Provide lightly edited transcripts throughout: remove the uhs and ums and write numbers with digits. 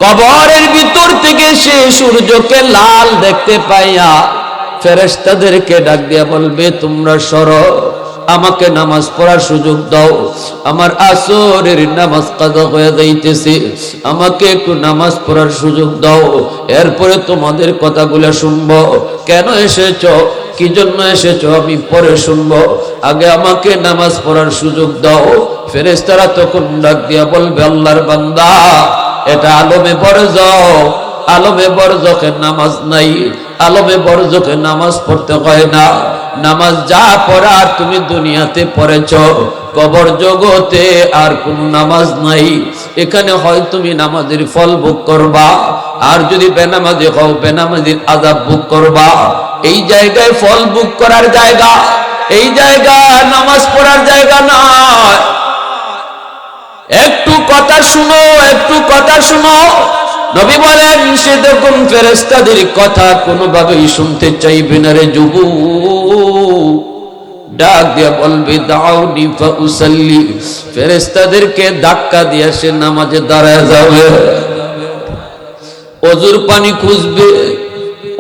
কবরের ভিতর থেকে সে সূর্যকে লাল দেখতে পাইয়া ফেরেশতাদেরকে ডাক দিয়া বলবে, তোমরা সরো, আমাকে নামাজ পড়ার সুযোগ দাও, আমার আসরের নামাজ কাজা হয়ে যাইতেছে, আমাকে একটু নামাজ পড়ার সুযোগ দাও, এরপরে তোমাদের কথাগুলো শুনবো। কেন এসেছো, কি জন্য এসেছো আমি পরে শুনবো, আগে আমাকে নামাজ পড়ার সুযোগ দাও। ফেরেশতারা তখন ডাক দিয়া বলবে, আল্লাহর বান্দা, এটা আলমে বরজখ, আলমে বরজখে নামাজ নাই, আলমে বরজখে নামাজ পড়তে হয় না। নামাজ যা পড়ার তুমি দুনিয়াতে পড়েছ, কবর জগতে আর কোন নামাজ নাই। এখানে হয় তুমি নামাজের ফল ভোগ করবা, আর যদি বেনামাজি হও বেনামাজির আযাব ভোগ করবা। এই জায়গায় ফল ভোগ করার জায়গা, এই জায়গা নামাজ পড়ার জায়গা নয়। একটু কথা শুনো, একটু কথা শুনো। নবী বলেন, সে দেখুন ফেরেশতাদের কথা কোনোভাবেই শুনতে চাইবে না রে যুবক। ডাক দিয়া বলবে, দাউনি ফাউসাল্লি। ফেরেশতাদেরকে ধাক্কা দিয়ে সে নামাজে দাঁড়ায় যাবে, অজুর পানি খুঁজবে।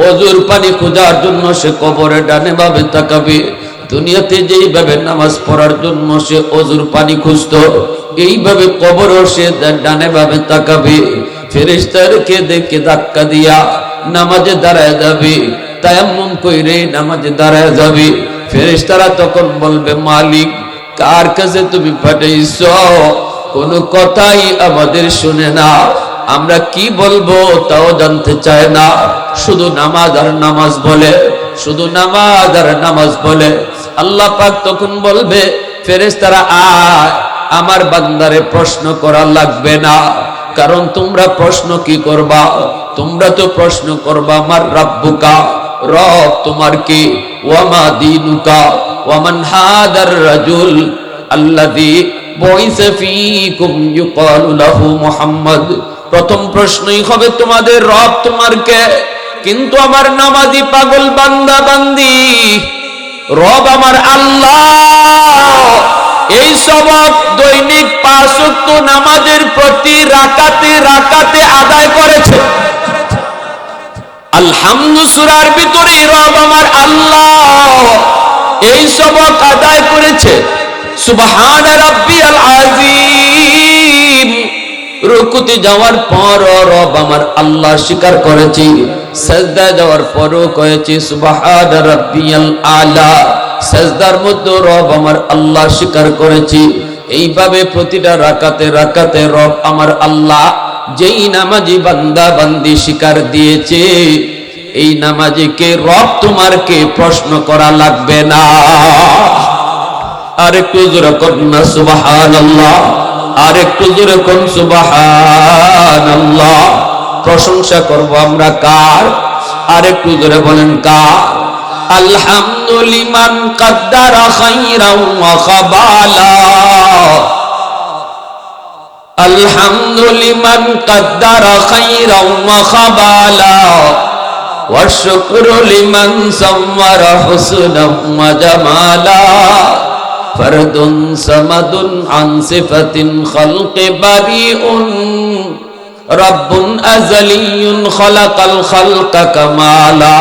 অজুর পানি খোঁজার জন্য সে কবরে ডানে বামে তাকাবে। দুনিয়াতে যেইভাবে নামাজ পড়ার জন্য সে অজুর পানি খুঁজতো, এইভাবে কবরও সে ডানে বামে তাকাবে। ফেরেশতাদেরকে দেখে ধাক্কা দিয়া নামাজে দাঁড়ায় যাবে, তায়াম্মুম কইরে নামাজে দাঁড়ায় যাবে। ফেরেশতারা তখন বলবে, মালিক, কার কাছে তুমি পাঠাইছো? কোনো কথাই আমাদের শুনে না, আমরা কি বলবো তাও জানতে চায় না, শুধু নামাজ আর নামাজ বলে, শুধু নামাজ আর নামাজ বলে। আল্লাহ পাক তখন বলবে, ফেরেশতারা আয়, আমার বান্দারে প্রশ্ন করা লাগবে না, কারণ তোমরা প্রশ্ন কি করবা? তোমরা তো প্রশ্ন করবা, আমার রাব্বুকা, রব তোমার কি, ওয়ামা দীনুকা, ওয়ামান হাদার রাজুল আল্লাযী বুইসা ফীকুম ইউকালু লাহু মুহাম্মদ। প্রথম প্রশ্নই হবে তোমাদের, রব তোমার কে? কিন্তু আমার নামাজি পাগল বান্দা বান্দি, রব আমার আল্লাহ। এই সবক দৈনিক 5 ওয়াক্ত নামাজের প্রতি রাকাতে রাকাতে আদায় করেছে। আলহামদু সূরার ভিতরে রব আমার আল্লাহ এই সবক আদায় করেছে। সুবহান রাব্বিয়াল আযীম রুকুতে যাওয়ার পর রব আমার আল্লাহ স্বীকার করেছি, সাজদা যাওয়ার পরও কয়েছি সুবহান রাব্বিয়াল আলা, সাজদার মধ্যে রব আমার আল্লাহ স্বীকার করেছি। এইভাবে প্রতিটা রাকাতে রাকাতে রব আমার আল্লাহ যেই নামাজি বান্দা বান্দি স্বীকার দিয়েছে, এই নামাজিকে রব তোমার কে প্রশ্ন করা লাগবে না। আর একটু জোরে করুন না সুবহানাল্লাহ, আর একটু জোরে করুন সুবহানাল্লাহ। প্রশংসা করব আমরা কার? আর একটু জোরে বলেন কার? আলহামদুলিমান কাদ্দারা খাইরাও ওয়া খাবালা, আলহামদুলিমান কাদ্দারা খাইরাও ওয়া খাবালা, ওয়া শুকরু লিমান সাওয়ারা হুসনাও ওয়া জামালা, ফরদুন সামাদুন আন সিফাতিন খালকি বারিউন, রব্বুন আযালিয়ুন খালাকাল খালকা কামালা,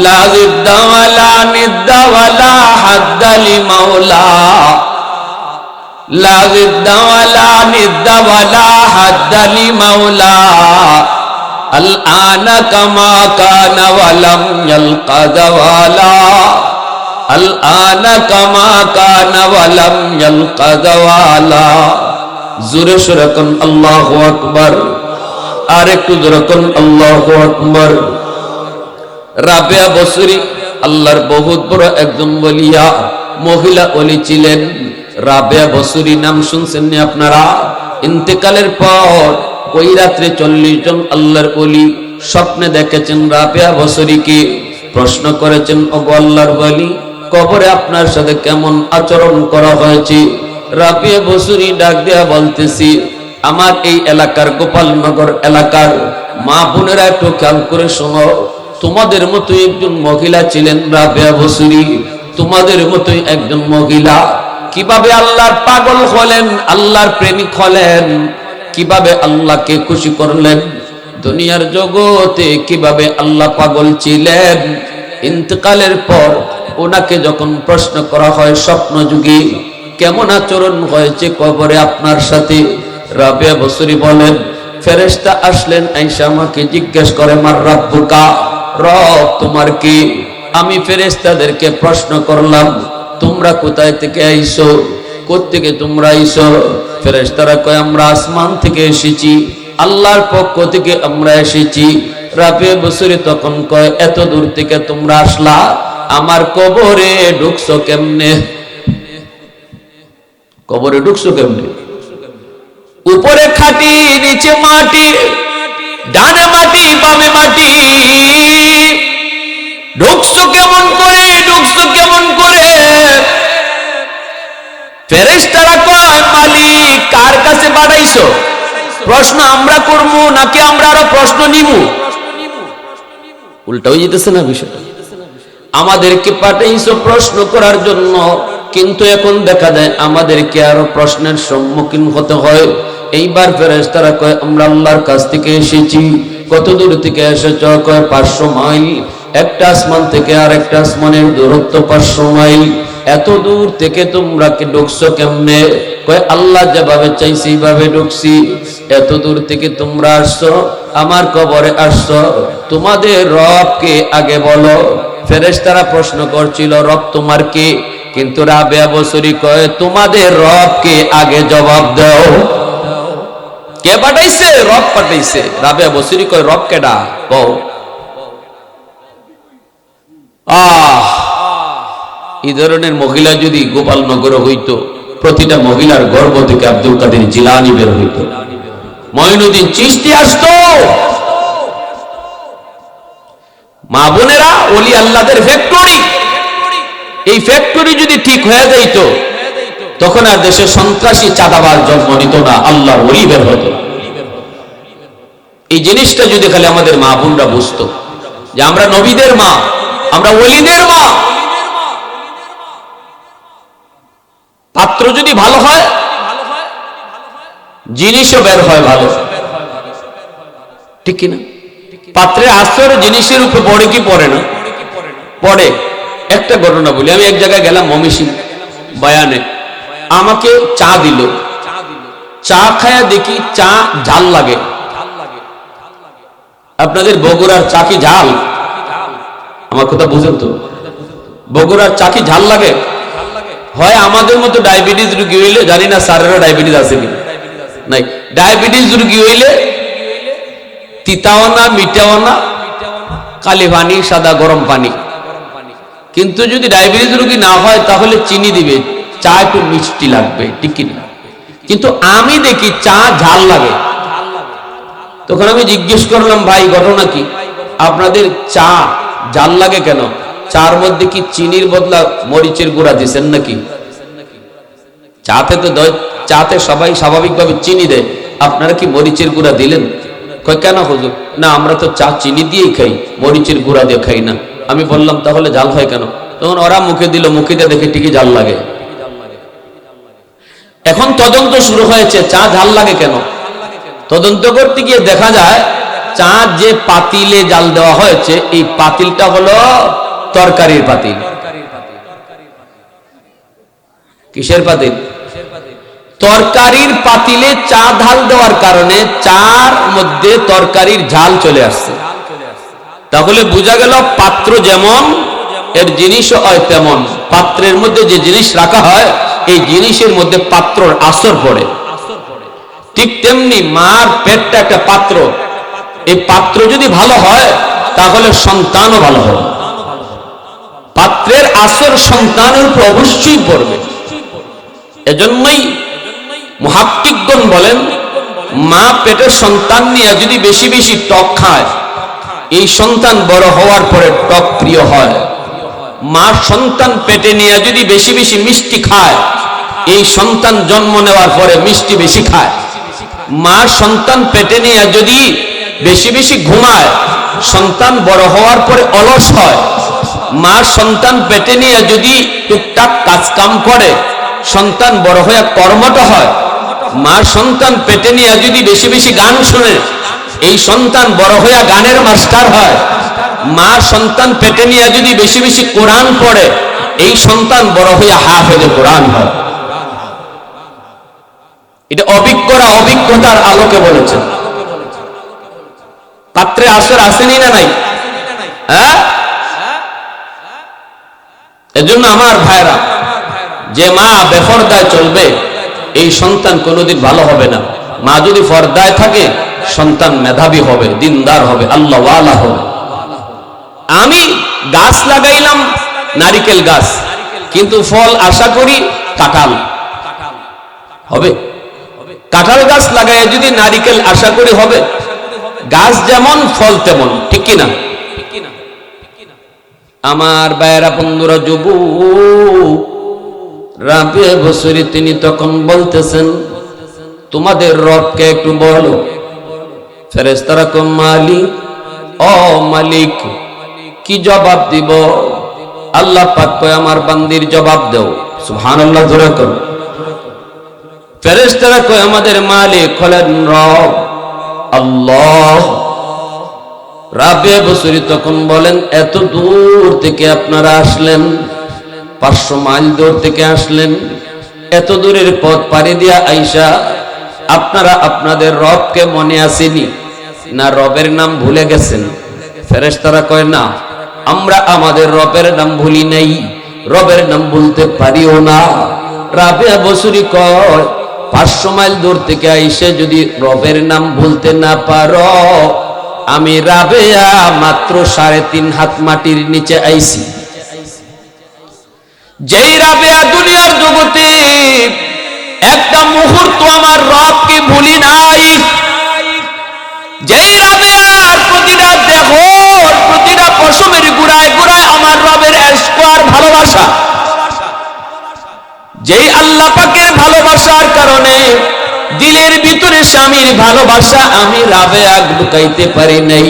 লা জিদ্দা ওয়ালা নিদ্দা ওয়ালা হাদ্দা লিমাওলা, লা জিদ্দা ওয়ালা নিদ্দা ওয়ালা হাদ্দা লিমাওলা, আল আনা কামা কানা ওয়ালাম ইয়ালকা যাওয়ালা, আল আনা কামা কানা ওয়ালাম ইয়ালকা যাওয়ালা। জোরে সোরে কোন আল্লাহু আকবার, আর একটু জোরে কোন আল্লাহু আকবার। রাবেয়া বসরি আল্লাহর বহুত বড় একজন ওলিয়া, মহিলা ওলি ছিলেন। রাবেয়া বসরি নাম শুনছেন নি আপনারা? ইন্তেকালের পর ওই রাত্রে 40 জন আল্লাহর ওলি স্বপ্নে দেখেছেন রাবেয়া বসরিকে। প্রশ্ন করেছেন, ওগো আল্লাহর ওলি, কবরে আপনার সাথে কেমন আচরণ করা হয়েছে? রাবেয়া বসরি ডাক দেয়া বলতেছি, আমার এই এলাকার গোপালনগর এলাকার মা বোনেরা একটু খেয়াল করে শোনো, তোমাদের মতোই একজন মহিলা ছিলেন রাবেয়া বসরি, তোমাদের মতোই একজন মহিলা। কিভাবে আল্লাহর পাগল হলেন, আল্লাহর প্রেমিক হলেন? কিভাবে আল্লাহকে খুশি করলেন, দুনিয়ার জগতে কিভাবে আল্লাহ পাগল ছিলেন। ইন্তেকালের পর ওনাকে যখন প্রশ্ন করা হয় স্বপ্ন যুগে কেমন আচরণ হয়েছে কবরে আপনার সাথে, রাবিয়া বসরি বলেন ফেরেশতা আসলেন আয়েশা আমাকে জিজ্ঞেস করে মার রাব্বুকা, রব তোমার কি? আমি ফেরেশতাদেরকে প্রশ্ন করলাম তোমরা কোথায় থেকে আইছো, কোত্থেকে তোমরা আইছো? ফেরেশতারা কয় আমরা আসমান থেকে এসেছি, আল্লাহর পক্ষ থেকে আমরা এসেছি। রাবিয়া বসরি তখন কয় এত দূর থেকে তোমরা আসলা, আমার কবরে ঢুকছো কেমনে? কবরে ঢুকছো কেমনে? উপরে খাটি নিচে মাটি, ডানে মাটি বামে মাটি, ঢুকছো কেমন করে, ঢুকছো কেমন করে? ফেরেশতারা কয় মালিক কার কাছে পাঠাইছো? প্রশ্ন আমরা করবো নাকি আমরা আরো প্রশ্ন নিবো? উল্টা হয়ে যেতেছে না বিষয়টা। আমাদেরকে পাঠাইছো প্রশ্ন করার জন্য, কিন্তু এখন দেখা যায় আমাদেরকে আরো প্রশ্নের সম্মুখীন হতে হয়। এইবার ফেরেশতারা কয় আমরা আল্লাহর কাছ থেকে এসেছি। কত দূর থেকে এসেছ? কয় 500 মাইল। একটা আসমান থেকে আর একটা আসমানের দূরত্ব 500 মাইল। এত দূর থেকে তোমরা কি ঢুকছো কেমনে? কয় আল্লাহ যেভাবে চাইছে এইভাবে ঢুকছি। এত দূর থেকে তোমরা আসছো, আমার কবরে আসছো, তোমাদের রবকে আগে বলো। ফেরেশতারা প্রশ্ন করছিল রব তোমার কে? কিন্তু রাবিয়া বসরি কয় তোমাদের রবকে আগে জবাব দাও। কে পাঠাইছে? রব পাঠাইছে। রাবিয়া বসরি কয় রব কেডা কও? এই ধরনের মহিলা যদি গোপালনগর হইতো, প্রতিটা মহিলার গর্ভ থেকে আব্দুল কাদের জিলানী বের হইত, মঈনুদ্দিন চিশতি আসতো। মা বোনেরা, ওলি আল্লাহদের ফ্যাক্টরি। এই ফ্যাক্টরি যদি ঠিক হয়ে যাইত তখন আর দেশে সন্ত্রাসী চাঁদাবাজ জন্ম নিত না, আল্লাহর ওলি বের হতো। এই জিনিসটা যদি খালি আমাদের মা বোনরা বুঝতো যে আমরা নবীদের মা, আমরা ওলিদের মা। পাত্র যদি ভালো হয় জিনিসও বের হয় ভালো, ঠিক কিনা? পাত্রের আসর জিনিসের উপর পড়ে কি পড়ে না? পড়ে। একটা ঘটনা বলি, আমি এক জায়গায় গেলাম মমিসিং বয়ানে, আমাকে চা দিল, চা খায়া দেখি চা ঝাল লাগে। আপনাদের বগুড়ার চা কি ঝাল? আমার কথা বুঝেন তো, বগুড়ার চা কি ঝাল লাগে? হয় আমাদের মতো ডায়াবেটিস রোগী হইলে, জানি না স্যারেরও ডায়াবেটিস আছে কিনা, নাই, ডায়াবেটিস রোগী হইলে তিতাও না মিঠাও না, কালি পানি সাদা গরম পানি। কিন্তু যদি ডায়াবেটিস রোগী না হয় তাহলে চিনি দিবে, চা একটু মিষ্টি লাগবে, ঠিক কিনা? কিন্তু আমি দেখি চা ঝাল লাগে। তখন আমি জিজ্ঞেস করলাম ভাই ঘটনা কি, আপনাদের চা ঝাল লাগে কেন? চার মধ্যে কি চিনির বদলা মরিচের গুঁড়া দিচ্ছেন নাকি? চাতে তো চাতে সবাই স্বাভাবিকভাবে চিনি দেয়, আপনারা কি মরিচের গুঁড়া দিলেন? কয় কেন হুজুর? না আমরা তো চা চিনি দিয়েই খাই, মরিচের গুঁড়া দিয়ে খাই না। আমি বললাম তাহলে ঝাল হয় কেন? তখন ওরা মুখে দিল, মুখে দিয়ে দেখে ঠিকই ঝাল লাগে। এখন তদন্ত শুরু হয়েছে চা ঝাল লাগে কেন। তদন্ত করতে গিয়ে দেখা যায় চা যে পাতিলে জাল দেওয়া হয়েছে এই পাতিলটা হলো তরকারির পাতিল। কিসের পাতিল? তরকারির পাতিলে চা ঢাল দেওয়ার কারণে চার মধ্যে তরকারির ঝাল চলে আসছে। তাহলে বোঝা গেল পাত্র যেমন এর জিনিসও হয় তেমন। পাত্রের মধ্যে যে জিনিস রাখা হয় এই জিনিসের মধ্যে পাত্রর আসর পড়ে। ঠিক তেমনি মার পেটটা একটা পাত্র, এই পাত্র যদি ভালো হয় তাহলে সন্তানও ভালো হবে। পাত্রের আসর সন্তানের উপর অবশ্যই পড়বে। এজন্যই মুহাক্কিকগণ বলেন মা পেটের সন্তান নিয়ে যদি বেশি বেশি টক খায় এই সন্তান বড় হওয়ার পরে টক প্রিয় হয়। মা সন্তান পেটে নিয়ে যদি বেশি বেশি মিষ্টি খায় এই সন্তান জন্ম নেওয়ার পরে মিষ্টি বেশি খায়। মা সন্তান পেটে নিয়ে যদি বেশি বেশি ঘুমায় সন্তান বড় হওয়ার পরে অলস হয়। মা সন্তান পেটে নিয়ে যদি টুকটাক কাজ কাম করে সন্তান বড় হয়ে কর্মঠ হয়। মা সন্তান পেটে নিয়ে যদি বেশি বেশি গান শুনে এই সন্তান বড় হইয়া গানের মাস্টার হয়। মা সন্তান পেটে নিয়ে যদি বেশি বেশি কোরআন পড়ে এই সন্তান বড় হইয়া হাফেজে কোরআন হয়। এটা অভিজ্ঞরা অভিজ্ঞতার আলোকে বলেছেন। পাত্রে আসর আসেনি না নাই? হ্যাঁ, এজন্য আমার ভাইরা, যে মা বেপরদায় চলবে এই সন্তান কোনোদিন ভালো হবে না। মা যদি পর্দায় থাকে সন্তান মেধাবী হবে, দিনদার হবে, আল্লাহ ওয়ালা হবে। আমি গাছ লাগাইলাম নারিকেল গাছ, কিন্তু ফল আশা করি কাঁঠাল হবে। কাঁঠাল গাছ লাগাই যদি নারিকেল আশা করি হবে, গাছ যেমন ফল তেমন, ঠিক কিনা? আমার ভাইয়েরা বন্ধুরা, যুবক রাবিয়া বসরি তিনি তখন বলতেছেন, তোমাদের রবকে একটু বলো। ফেরেশতারা কয় মালিক, ও মালিক, কি জবাব দিব? আল্লাহ পাক কয় আমার বান্দির জবাব দাও। সুবহানাল্লাহ ধরে কর। ফেরেশতারা কয় আমাদের মালিক হলেন রব আল্লাহ। রাবিয়া বসরি তখন বলেন, এত দূর থেকে আপনারা আসলেন, 500 মাইল দূর থেকে আসলেন, এত দূরের পথ পাড়ি দিয়া আইসা আপনারা আপনাদের রবকে মনে আসেনি না? রবের নাম ভুলে গেছেন? ফেরেশতারা কয় না, আমরা আমাদের রবের নাম ভুলি নাই, রবের নাম ভুলতে পারিও না। রাবিয়া বসরি কয় 500 মাইল দূর থেকে আইসে যদি রবের নাম ভুলতে না পারো, আমি রাবেয়া মাত্র 3.5 হাত মাটির নিচে আইছি। যেই রাবেয়া দুনিয়ার জগতে একটা মুহূর্ত আমার রবকে ভুলি নাই, যেই রাবেয়ার প্রতিটা দেহ, প্রতিটা পশমের গুড়ায় গুড়ায় আমার রবের ইশক আর ভালোবাসা, যেই আল্লাহ পাকের ভালোবাসার কারণে দিলের ভিতরে স্বামীর ভালোবাসা আমি রাবেয়া লুকাইতে পারি নাই।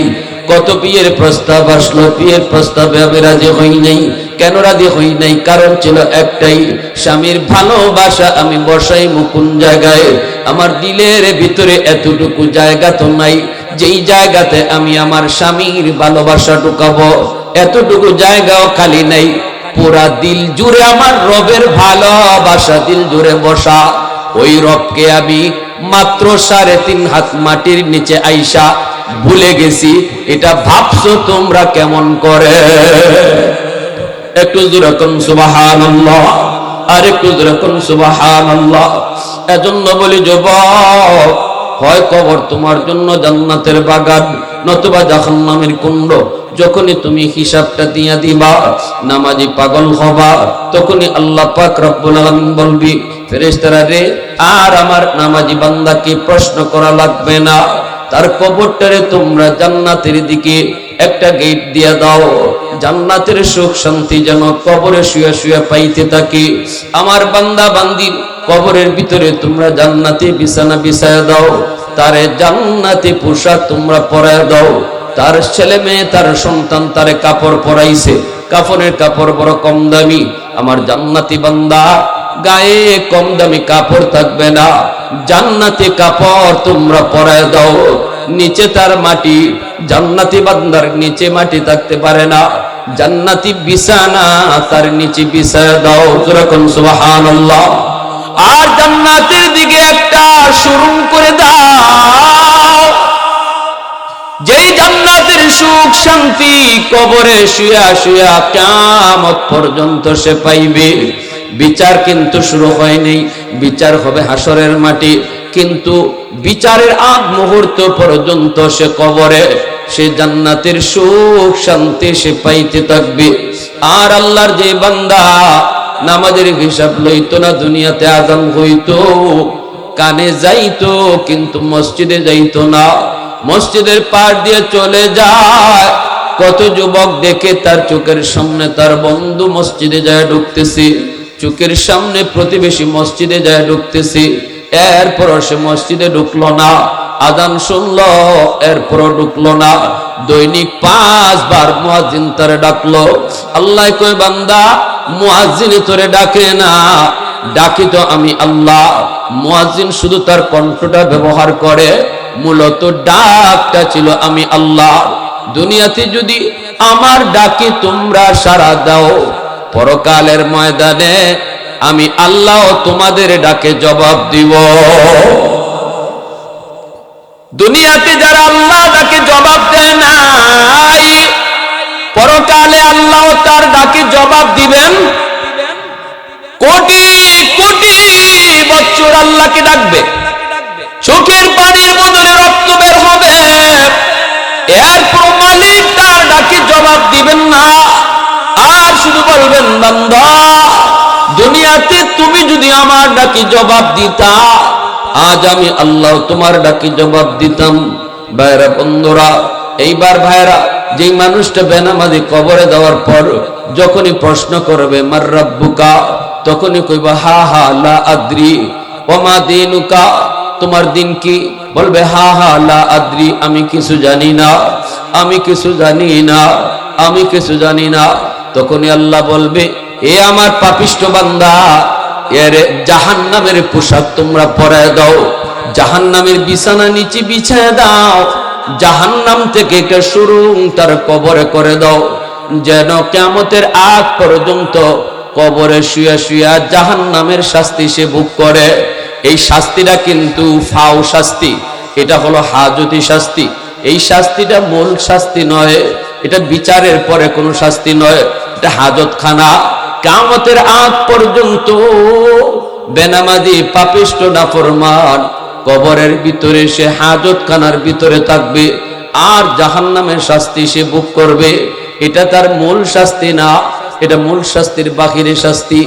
কত বিয়ের প্রস্তাব আসলো, বিয়ের প্রস্তাবে আমি রাজি হই নাই। কেন রাজি হই নাই? কারণ ছিল একটাই, স্বামীর ভালোবাসা আমি বসাই মুকুন জায়গায়। আমার দিলের ভিতরে এতটুকু জায়গা তো নাই যেই জায়গাতে আমি আমার স্বামীর ভালোবাসা ঢুকাবো, এতটুকু জায়গাও খালি নাই। পুরা দিল জুড়ে আমার রবের ভালোবাসা দিল জুড়ে বসা। ওই রবকে আমি মাত্র 3.5 হাত মাটির নিচে আইসা ভুলে গেছি। এটা ভাবছো তোমরা কেমন করে? একটু জোরে কোন সুবহানাল্লাহ, আর একটু জোরে কোন সুবহানাল্লাহ। এজন্য বলি যুবক, হয় কবর তোমার জন্য জান্নাতের বাগান, নতুবা জাহান্নামের কুণ্ড। যখনই তুমি হিসাবটা দিয়া দিবা, নামাজি পাগল হবা, তখনই আল্লাহ পাক রব্বুল আলামিন বলবি, ফেরেশতারা রে, আর আমার নামাজি বান্দাকে প্রশ্ন করা লাগবে না, তার কবরটারে তোমরা জান্নাতের দিকে একটা গেট দিয়া দাও। জান্নাতের সুখ শান্তি যেন কবরে শুয়ে শুয়ে পাইতে থাকি। আমার বান্দা বান্দির কবরের ভিতরে তোমরা জান্নাতি বিছানা বিছায়া দাও, তারে জান্নাতি পোশাক তোমরা পরায় দাও। তার ছেলে মেয়ে, তার সন্তান তারে কাপড় পরাইছে, কাফনের কাপড় বড় কম দামি। আমার জান্নাতি বান্দা গায়ে কম দামি কাপড় থাকবে না, জান্নাতি কাপড় তোমরা পরায় দাও। নিচে তার মাটি, জান্নাতি বান্দার নিচে মাটি থাকতে পারে না, জান্নাতি বিছানা তার নিচে বিছায় দাও। যেরকম সুবহানাল্লাহ। আর জান্নাতের দিকে একটা সুরুম করে দাও, যেই জান্নাতের সুখ শান্তি কবরে শুয়া শুয়া কিয়ামত পর্যন্ত সে পাইবে। বিচার কিন্তু শুরু হয়নি, বিচার হবে হাসরের মাটি, কিন্তু বিচারের আগ মুহূর্ত পর্যন্ত সে কবরে সে জান্নাতের সুখ শান্তি সে পাইতে থাকবে। আর আল্লাহর যে বান্দা নামাজের হিসাব লইতো না, দুনিয়াতে আযান হইতো, কানে যাইতো, কিন্তু মসজিদে যাইতো না, মসজিদের পার দিয়ে চলে যায়। কত যুবক দেখে তার চোখের সামনে তার বন্ধু মসজিদে যায় ঢুকতেছে, চোখের সামনে প্রতিবেশী মসজিদে যায় ঢুকতেছে, এরপর সে মসজিদে ঢুকলো না, আযান শুনলো এরপরও ঢুকলো না। দৈনিক 5 বার মুয়াজ্জিন তারে ডাকলো। আল্লাহ কয় বান্দা মুয়াজ্জিন তোরে ডাকে না, ডাকি তো আমি আল্লাহ। মুয়াজ্জিন শুধু তার কণ্ঠটা ব্যবহার করে, মূলত ডাকটা ছিল আমি আল্লাহ। দুনিয়াতে যদি আমার ডাকে তোমরা সাড়া দাও, পরকালের ময়দানে আমি আল্লাহ তোমাদের ডাকে জবাব দিব। দুনিয়াতে যারা আল্লাহ ডাকে জবাব দেয় নাই, পরকালে আল্লাহ তার ডাকে জবাব দিবেন। কোটি কোটি বছর আল্লাহকে ডাকবে, চোখের পানির বদলে রক্ত বের হবে, এরপর মালিক তার ডাকে জবাব দিবেন না, আর শুধু বলবেন বান্দা দুনিয়াতে তুমি যদি আমার ডাকে জবাব দিতা, আজ আমি আল্লাহ তোমার ডাকে জবাব দিতাম। ভাইরা বন্ধুরা, এইবার ভাইরা, যেই মানুষটা বেনামাজি কবরে দেওয়ার পর যখনই প্রশ্ন করবে মার রাব্বুকা, তখনই কইবা হা হা লা আদ্রি। ওমা দিনুকা, তোমার দিন কি? বলবে হা হা লা আদ্রি, আমি কিছু জানি না, আমি কিছু জানি না, আমি কিছু জানি না। তখনই আল্লাহ বলবে এ আমার পাপিষ্ঠ বান্দা, এর জাহান্নামের পোশাক তোমরা পরায় দাও, জাহান্নামের বিছানা নিচে বিছায় দাও, জাহান্নাম থেকে একটা সুরুং তার কবরে করে দাও, যেন কিয়ামতের আগ পর্যন্ত কবরে শুয়া শুয়া জাহান্নামের শাস্তি সে ভোগ করে। এই শাস্তিটা কিন্তু ফাও শাস্তি, এটা হলো হাজতি শাস্তি। এই শাস্তিটা মূল শাস্তি নয়, এটা বিচারের পরে কোনো শাস্তি নয়, এটা হাজতখানা। কিয়ামতের আগ পর্যন্ত বেনামাজি পাপিষ্ঠ নাফরমান কবরের ভিতরে সে হাজতখানার ভিতরে থাকবে, আর জাহান্নামের শাস্তি সে ভোগ করবে। এটা তার মূল শাস্তি না, এটা মূল শাস্তির বাহিরে শাস্তি।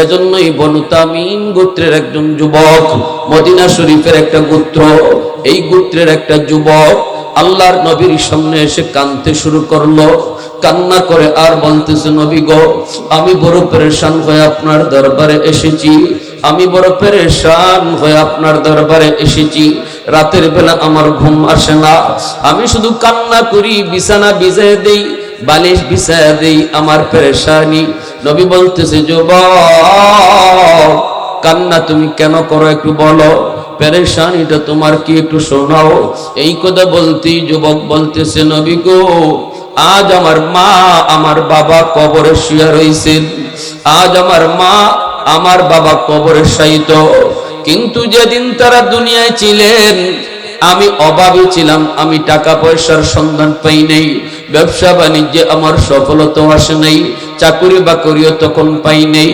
এজন্যই বনু তামিম গোত্রের একজন যুবক, মদিনা শরীফের একটা গোত্র, এই গোত্রের একটা যুবক আল্লাহর নবীর সামনে এসে কাঁদতে শুরু করলো। কান্না করে আর বলতেছে, নবী গো, আমি বড় পেরেশান হয়ে আপনার দরবারে এসেছি, আমি বড় পেরেশান হয়ে আপনার দরবারে এসেছি। রাতের বেলা আমার ঘুম আসে না, আমি শুধু কান্না করি, বিছানা ভিজিয়ে দেই, বালিশ বিছায়া দেই, আমার পেরেশানি। নবী বলতেছে, যুবক কান্না তুমি কেন করো, একটু বলো, পেরেশানিটা তোমার কি, একটু শোনাও। এই কথা বলতেই যুবক বলতেছে, নবী গো, আজ আমার মা আমার বাবা কবরে শুয়ে রয়েছেন, আজ আমার মা আমার বাবা কবরে শায়িত। কিন্তু যেদিন তারা দুনিয়ায় ছিলেন আমি অভাবী ছিলাম, আমি টাকা পয়সার সন্ধান পাই নাই, ব্যবসা বাণিজ্যে আমার সফলতা আসে নাই, চাকুরি বাকরিও তখন পাই নাই,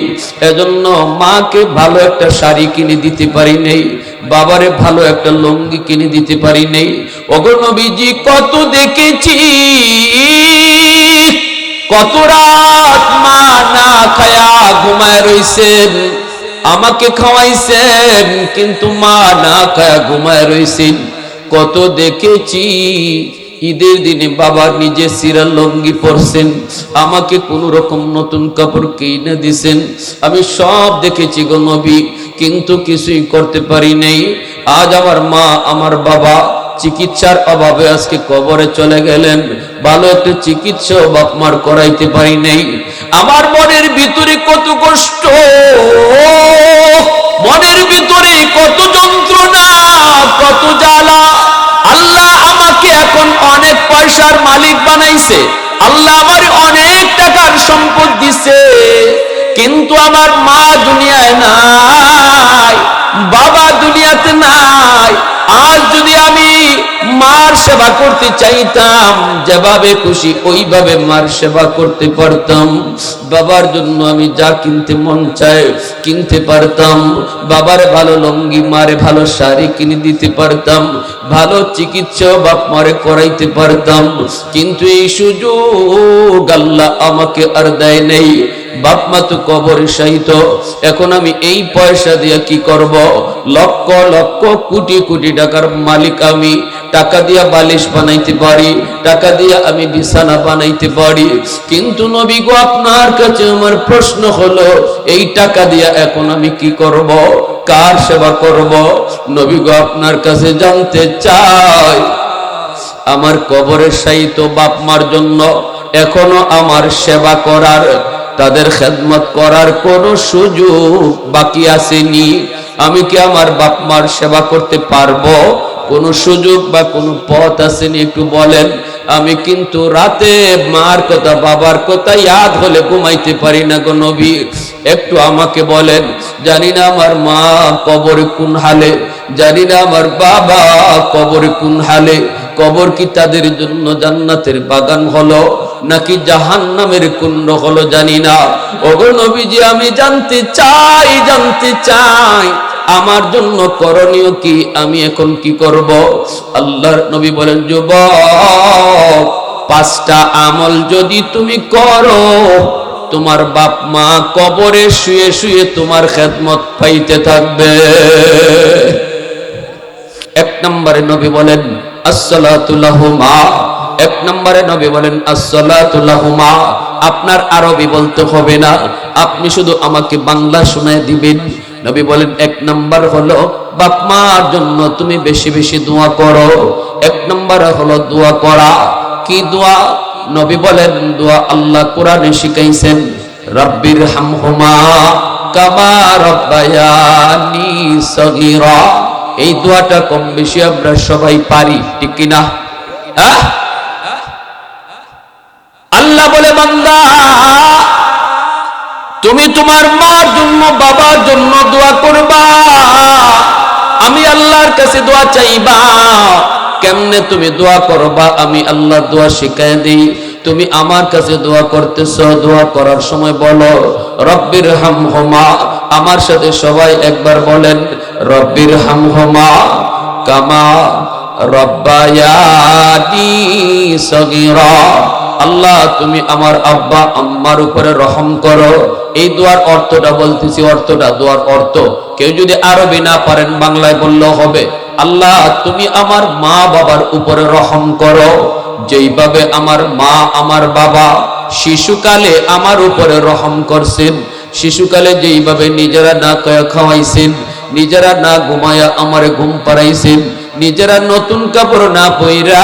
এজন্য মাকে ভালো একটা শাড়ি কিনে দিতে পারি নাই, বাবারে ভালো একটা লুঙ্গি কিনে দিতে পারি নাই। ওগো নবীজি, কত দেখেছি, কত রাত মা না খায়া ঘুমায় রইছেন, আমাকে খাওয়াইছেন কিন্তু মা না খায়া ঘুমায় রইছেন। কত দেখেছি ঈদের দিনে বাবা নিজে সিরা লুঙ্গি পরছেন, আমাকে কোন রকম নতুন কাপড় কিনে দিছেন, আমি সব দেখেছি গো নবী, কিন্তু কিছুই করতে পারি নাই। আজ আমার মা আমার বাবা চিকিৎসার অভাবে আজকে কবরে চলে গেলেন, ভালো একটা চিকিৎসা বাপ মার করাইতে পারি নাই। আমার মনের ভিতরে কত কষ্ট, মনের ভিতরে কত যন্ত্রণা, কত জ্বালা। আল্লাহ আমাকে এখন অনেক পয়সার মালিক বানাইছে, আল্লাহ আমার অনেক টাকার সম্পদ দিছে, কিন্তু আমার মা দুনিয়ায় নাই, বাবা দুনিয়াতে নাই। আজ যদি আমি মার সেবা করতে চাইতাম, যেভাবে খুশি ওইভাবে মার সেবা করতে পারতাম, বাবার জন্য আমি যা কিনতে মন চায় কিনতে পারতাম, বাবার ভালো লুঙ্গি মারে ভালো শাড়ি কিনে দিতে পারতাম, ভালো চিকিৎসা বাপ মারে করাইতে পারতাম, কিন্তু এই সুযোগ আল্লাহ আমাকে আর দেয় নেই। বাপ মা তো কবরে শায়িত, এখন আমি এই পয়সা দিয়ে কি করব? লক্ষ লক্ষ কোটি কোটি টাকার মালিক আমি, টাকা দিয়া বালিশ বানাইতে পারি, টাকা দিয়া আমি বিছানা বানাইতে পারি, কিন্তু নবী গো আপনার কাছে আমার প্রশ্ন হলো, এই টাকা দিয়া এখন আমি কি করব? কার সেবা করব? নবী গো আপনার কাছে জানতে চাই, আমার কবরে শায়িত বাপ মার জন্য এখনো আমার সেবা করার, তাদের খেদমত করার কোনো সুযোগ বাকি আসেনি। আমি কি আমার বাপ মার সেবা করতে পারবো? কোন সুযোগ বা কোন পথ আসেনি? একটু বলেন। আমি কিন্তু রাতে মার কথা বাবার কথা ইয়াদ হলে ঘুমাইতে পারি না গো নবী, একটু আমাকে বলেন। জানি না আমার মা কবরে কোন হালে, জানি না আমার বাবা কবরে কোন হালে। কবর কি তাদের জন্য জান্নাতের বাগান হলো নাকি জাহান্নামের কুণ্ড হলো জানি না। ওগো নবীজি, আমি জানতে চাই আমার জন্য করণীয় কি, আমি এখন কি করব? আল্লাহর নবী বলেন, যুবক, 5টা আমল যদি তুমি করো, তোমার বাপ মা কবরে শুয়ে শুয়ে তোমার খেদমত পাইতে থাকবে। 1 নম্বরে নবী বলেন আসসালাতু লাহুমা। 1 নম্বরে নবী বলেন আসসালাতু লাহুমা। আপনার আরবি বলতে হবে না, আপনি শুধু আমাকে বাংলা শোনায় দিবেন। নবী বলেন 1 নম্বর হলো বাপ মার জন্য তুমি বেশি বেশি দোয়া করো। 1 নম্বর হলো দোয়া করা। কি দোয়া? নবী বলেন দোয়া আল্লাহ কোরআনে শিখাইছেন, রাব্বির হামহুমা কামা রাব্বায়ানি সগীরা। এই দোয়াটা কম বেশি আমরা সবাই পারি, ঠিক কি না? আল্লাহ বলে, বান্দা তুমি তোমার মার জন্য বাবার জন্য দোয়া করবা, আমি আল্লাহর কাছে দোয়া চাইবা। কেমনে তুমি দোয়া করবা? আমি আল্লাহর দোয়া শিখাই দিই। তুমি আমার কাছে দোয়া করতেছ, দোয়া করার সময় বলো রব্বির হামহুমা। আমার সাথে সবাই একবার বলেন রব্বির হামহুমা কামা রব্বায়ানি সগীরা। আল্লাহ তুমি আমার আব্বা আম্মার উপরে রহম করো। এই দোয়ার অর্থটা বলতেছি, অর্থটা, দোয়ার অর্থ কেউ যদি আরবি না পারেন বাংলায় বললেও হবে। আল্লাহ তুমি আমার মা বাবার উপরে রহম করো, যেইভাবে আমার মা আমার বাবা শিশুকালে আমার উপরে রহম করছেন। শিশুকালে যেইভাবে নিজেরা না খাওয়াইছেন, নিজেরা না ঘুমায়া আমারে ঘুম পাড়াইছেন, নিজেরা নতুন কাপড় না পইরা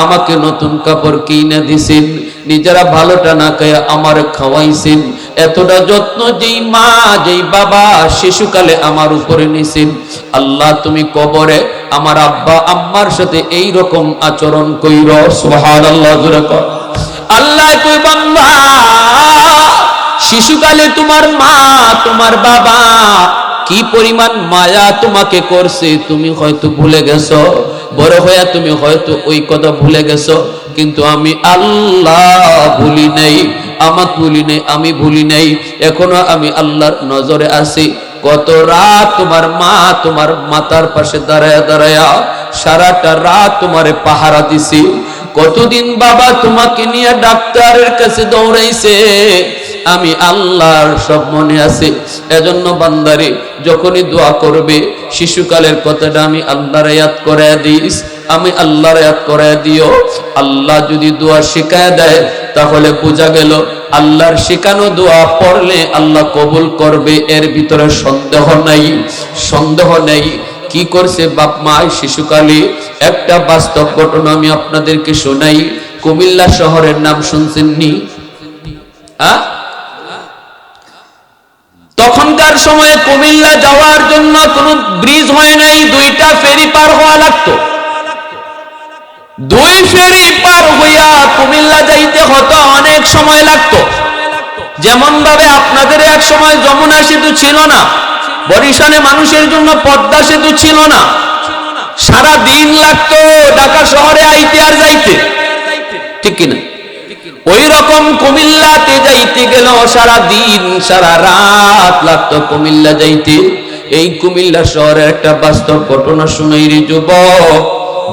আমাকে নতুন কাপড় কিনে দিছেন, নিজেরা ভালোটা না খাইয়া আমারে খাওয়াইছেন। এতটা যত্ন যেই মা যেই বাবা শিশুকালে আমার উপরে নিছেন, আল্লাহ তুমি কবরে আমার আব্বা আম্মার সাথে এই রকম আচরণ কইরো। সুবহানাল্লাহ, জোরে কর। আল্লাহ কই, বান্দা শিশুকালে তোমার মা তোমার বাবা কি পরিমাণ মায়া তোমাকে করছে তুমি হয়তো ভুলে গেছো, বড় হইয়া তুমি হয়তো ওই কথা ভুলে গেছো, কিন্তু আমি আল্লাহ ভুলি নাই, আমাকে ভুলি নাই, আমি ভুলি নাই। এখনো আমি আল্লাহর নজরে আছি। কত রাত তোমার মা তোমার মাথার পাশে দাঁড়ায়া দাঁড়ায়া সারাটা রাত তোমারে পাহারা দিছি। কতদিন বাবা তোমাকে নিয়ে ডাক্তারের কাছে দৌড়াইছে, আমি আল্লাহর সব মনে আছে। এজন্য বান্দারে যখনই দোয়া করবে শিশুকালের কথাটা আমি আল্লাহর ইয়াদ করায় দিস, আমি আল্লাহর ইয়াদ করায় দিও। আল্লাহ যদি দোয়া শিখায় দেয় তাহলে বোঝা গেল আল্লাহর শেখানো দোয়া পড়লে আল্লাহ কবুল করবে, এর ভিতরে সন্দেহ নাই, সন্দেহ নেই। কি করছে বাপ মা শিশুকালে? একটা বাস্তব ঘটনা আমি আপনাদেরকে শোনাই। কুমিল্লা শহরের নাম শুনছেননি? তখনকার সময়ে কুমিল্লা যাওয়ার জন্য কোনো ব্রিজ হয় নাই, 2টা ফেরি পার হওয়া লাগতো। 2 ফেরি পার হইয়া কুমিল্লা যাইতে হতো, অনেক সময় লাগতো। যেমন ভাবে আপনাদের এক সময় যমুনা সেতু ছিল না, বরিশালে মানুষের জন্য পদ্মা সেতু ছিল না, সারা দিন লাগতো ঢাকা শহরে আইতে আর যাইতে, ঠিক কিনা? ওই রকম কুমিল্লাতে যাইতে গেল সারা দিন সারা রাত লাগতো কুমিল্লা যাইতে। এই কুমিল্লা শহরের একটা বাস্তব ঘটনা শুনাই রে যুবক,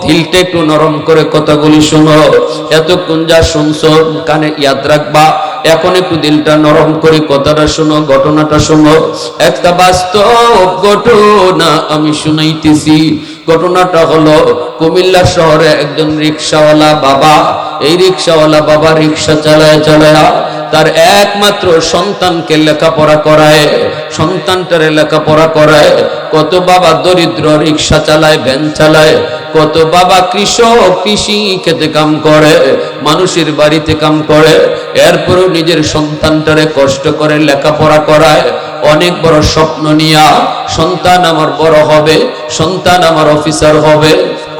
দিলটা একটু নরম করে কথাগুলি শোনো। এতক্ষণ যা শুনছো কানে ইয়াদ রাখবা, এখন একটু দিলটা নরম করে কথাটা শোনো, ঘটনাটা শোনো। একটা বাস্তব ঘটনা আমি শুনাইতেছি। ঘটনাটা হলো কুমিল্লা শহরে একজন রিকশাওয়ালা বাবা, এই রিকশাওয়ালা বাবা রিকশা চালায় চালায় তার একমাত্র সন্তানকে লেখাপড়া করায়, সন্তানটারে লেখাপড়া করায়। কত বাবা দরিদ্র রিকশা চালায়, ভ্যান চালায়, কত বাবা কৃষক, কৃষি খেতে কাম করে, মানুষের বাড়িতে কাম করে, এরপরও নিজের সন্তানটারে কষ্ট করে লেখাপড়া করায়। অনেক বড় স্বপ্ন নিয়া সন্তান আমার বড় হবে, সন্তান আমার অফিসার হবে,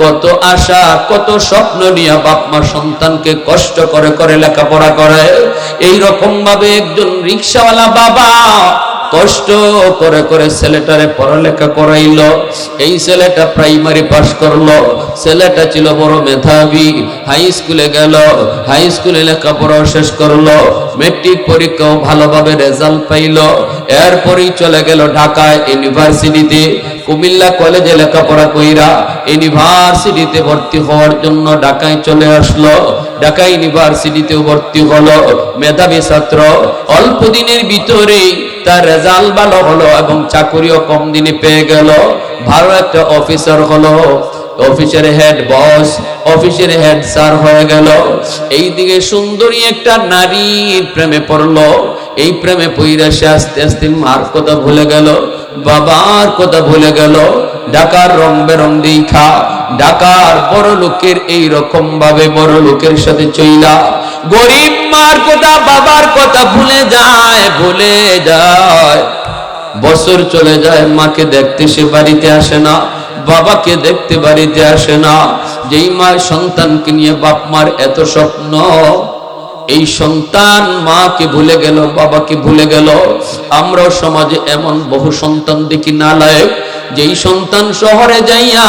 কত আশা কত স্বপ্ন নিয়ে বাপ মা সন্তানকে কষ্ট করে করে লেখাপড়া করে। এই রকম ভাবে একজন রিকশাওয়ালা বাবা কষ্ট করে করে ছেলেটারে পড়ালেখা করাইলো। এই ছেলেটা প্রাইমারি পাস করলো, ছেলেটা ছিল বড় মেধাবী, হাই স্কুলে গেল, হাই স্কুলে লেখাপড়া শেষ করলো, মেট্রিক পরীক্ষাও ভালোভাবে রেজাল্ট পাইলো। এরপরই চলে গেল ঢাকা ইউনিভার্সিটিতে, কুমিল্লা কলেজে লেখাপড়া কইরা ইউনিভার্সিটিতে ভর্তি হওয়ার জন্য ঢাকায় চলে আসলো। ঢাকা ইউনিভার্সিটিতে ভর্তি হলো, মেধাবী ছাত্র। অল্প দিনের ভিতরেই তার রেজাল্ট ভালো হলো এবং চাকরিও কম দিনে পেয়ে গেল, ভালো একটা অফিসার হলো, অফিসের হেড বস, অফিসের হেড স্যার হয়ে গেল। এইদিকে সুন্দরী একটা নারীর প্রেমে পড়লো। এই প্রেমে পইরা সে আস্তে আস্তে মার কথা ভুলে গেল, বাবার কথা ভুলে গেল। ঢাকার রং বেরং দেখা ঢাকার বড় লোকের এই রকম ভাবে বড় লোকের সাথে চইলা গরিব মার কথা বাবার কথা ভুলে যায়। বছর চলে যায়, মাকে দেখতে সে বাড়িতে আসে না, বাবাকে দেখতে বাড়িতে আসে না। যেই মা সন্তানকে নিয়ে বাপ মার এত স্বপ্ন, এই সন্তান মাকে ভুলে গেল, বাবাকে ভুলে গেল। আমরাও সমাজে এমন বহু সন্তান দেখি নালায়েক, যেই সন্তান শহরে যাইয়া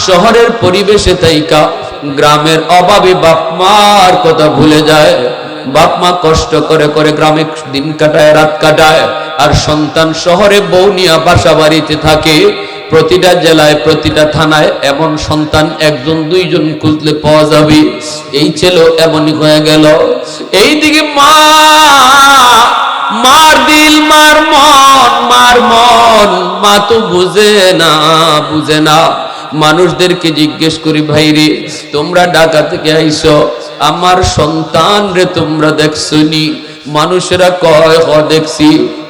শহরের পরিবেশে তাইকা গ্রামের অভাবে বাপ মার কথা ভুলে যায়। বাপ মা কষ্ট করে করে গ্রামে দিন কাটায়, রাত কাটায়, আর সন্তান শহরে বউ নিয়া বাসা বাড়িতে থাকে। প্রতিটা জেলায় প্রতিটা থানায় এমন সন্তান একজন দুইজন খুঁজলে পাওয়া যাবে। এই ছেলে এমনই হয়ে গেল। এইদিকে মার দিল মার মন মা তো বুঝে না। মানুষদেরকে জিজ্ঞেস করি, ভাইরে তোমরা ঢাকা থেকে আইছো, আমার সন্তান রে তোমরা দেখছনি? মানুষেরা কয় হ দেখছি,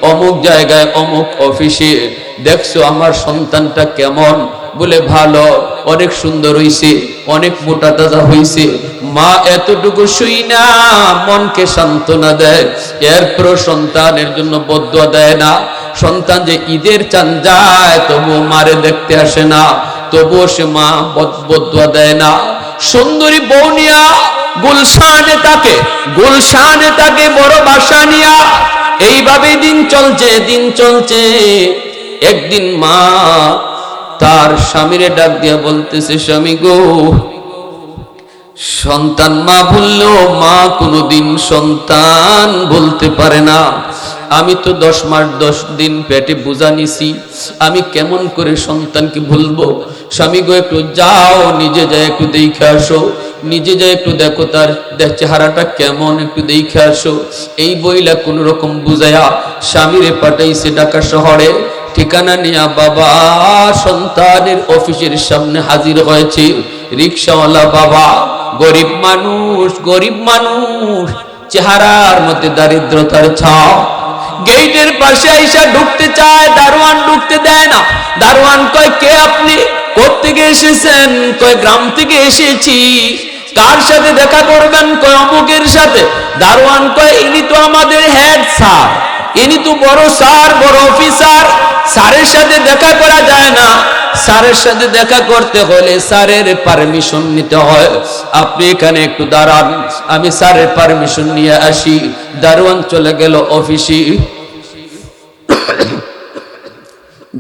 অমুক জায়গায় অমুক অফিসে দেখছো আমার সন্তানটা কেমন? বলে ভালো, অনেক সুন্দর হইছে, অনেক মোটা তাজা হইছে। মা এতটুকু শুই না মনকে সান্ত্বনা দেয়, এরপর সন্তানের জন্য বদুয়া দেয় না। সন্তান যে ঈদের চান যায় তবুও মারে দেখতে আসে না, তবুও সে মা বদুয়া দেয় না। সুন্দরী বৌনিয়া গুলশানে তাকে বড় বাসা নিয়া এইভাবে দিন চলছে। একদিন মা তার স্বামীরে ডাক দিয়া বলতেছে, স্বামী গো, সন্তান মা ভুললেও মা কোনোদিন সন্তান বলতে পারে না। আমি তো 10 মাস 10 দিন পেটে বোঝা নিছি, আমি কেমন করে সন্তানকে ভুলবো? স্বামী গো, একটু যাও, নিজে যাই একটু দেখে আসো, নিজে যাই একটু দেখো তার চেহারাটা কেমন, একটু দেখে আসো। এই বইলা কোন রকম বুঝায়া স্বামীরে পাঠাইছে ঢাকা শহরে। ঠিকানা নিয়া বাবা সন্তানের অফিসের সামনে হাজির হয়েছে। রিকশাওয়ালা বাবা, গরিব মানুষ, চেহারার মধ্যে দারিদ্রতার ছাপ। গেটের পাশে আইসা ঢুকতে চায়, দারোয়ান ঢুকতে দেয় না। দারোয়ান কয়, কে আপনি? কোত্থেকে এসেছেন? কয়, গ্রাম থেকে এসেছি। কার সাথে দেখা করবেন? কয়, অমুকের সাথে। দারোয়ান কয়, ইনি তো আমাদের হেড স্যার, ইনি তো বড় স্যার, বড় অফিসার। স্যারের সাথে দেখা করা যায় না, স্যারের সাথে দেখা করতে হলে স্যারের পারমিশন নিতে হয়। আপনি এখানে একটু দাঁড়ান, আমি স্যারের পারমিশন নিয়ে আসি। দারোয়ান চলে গেল অফিসে,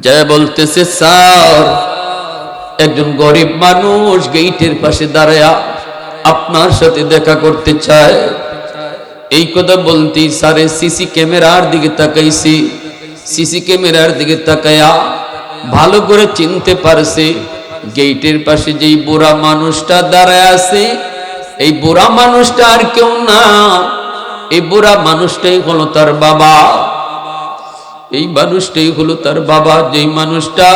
যা বলতেছে, স্যার একজন গরিব মানুষ গেটের পাশে দাঁড়ায়া আপনার সাথে দেখা করতে চায়। এই কথা বলতেই স্যারে সিসি ক্যামেরার দিকে তাকাইছি। সিসি ক্যামেরার দিকে তাকায়া ভালো করে চিনতে পারছে গেটের পাশে যেই বুড়া মানুষটা দাঁড়ায় আছে, এই বুড়া মানুষটা আর কেউ না, এই বুড়া মানুষটাই হলো তার বাবা। এই মানুষটাই হলো তার বাবা, যেই মানুষটা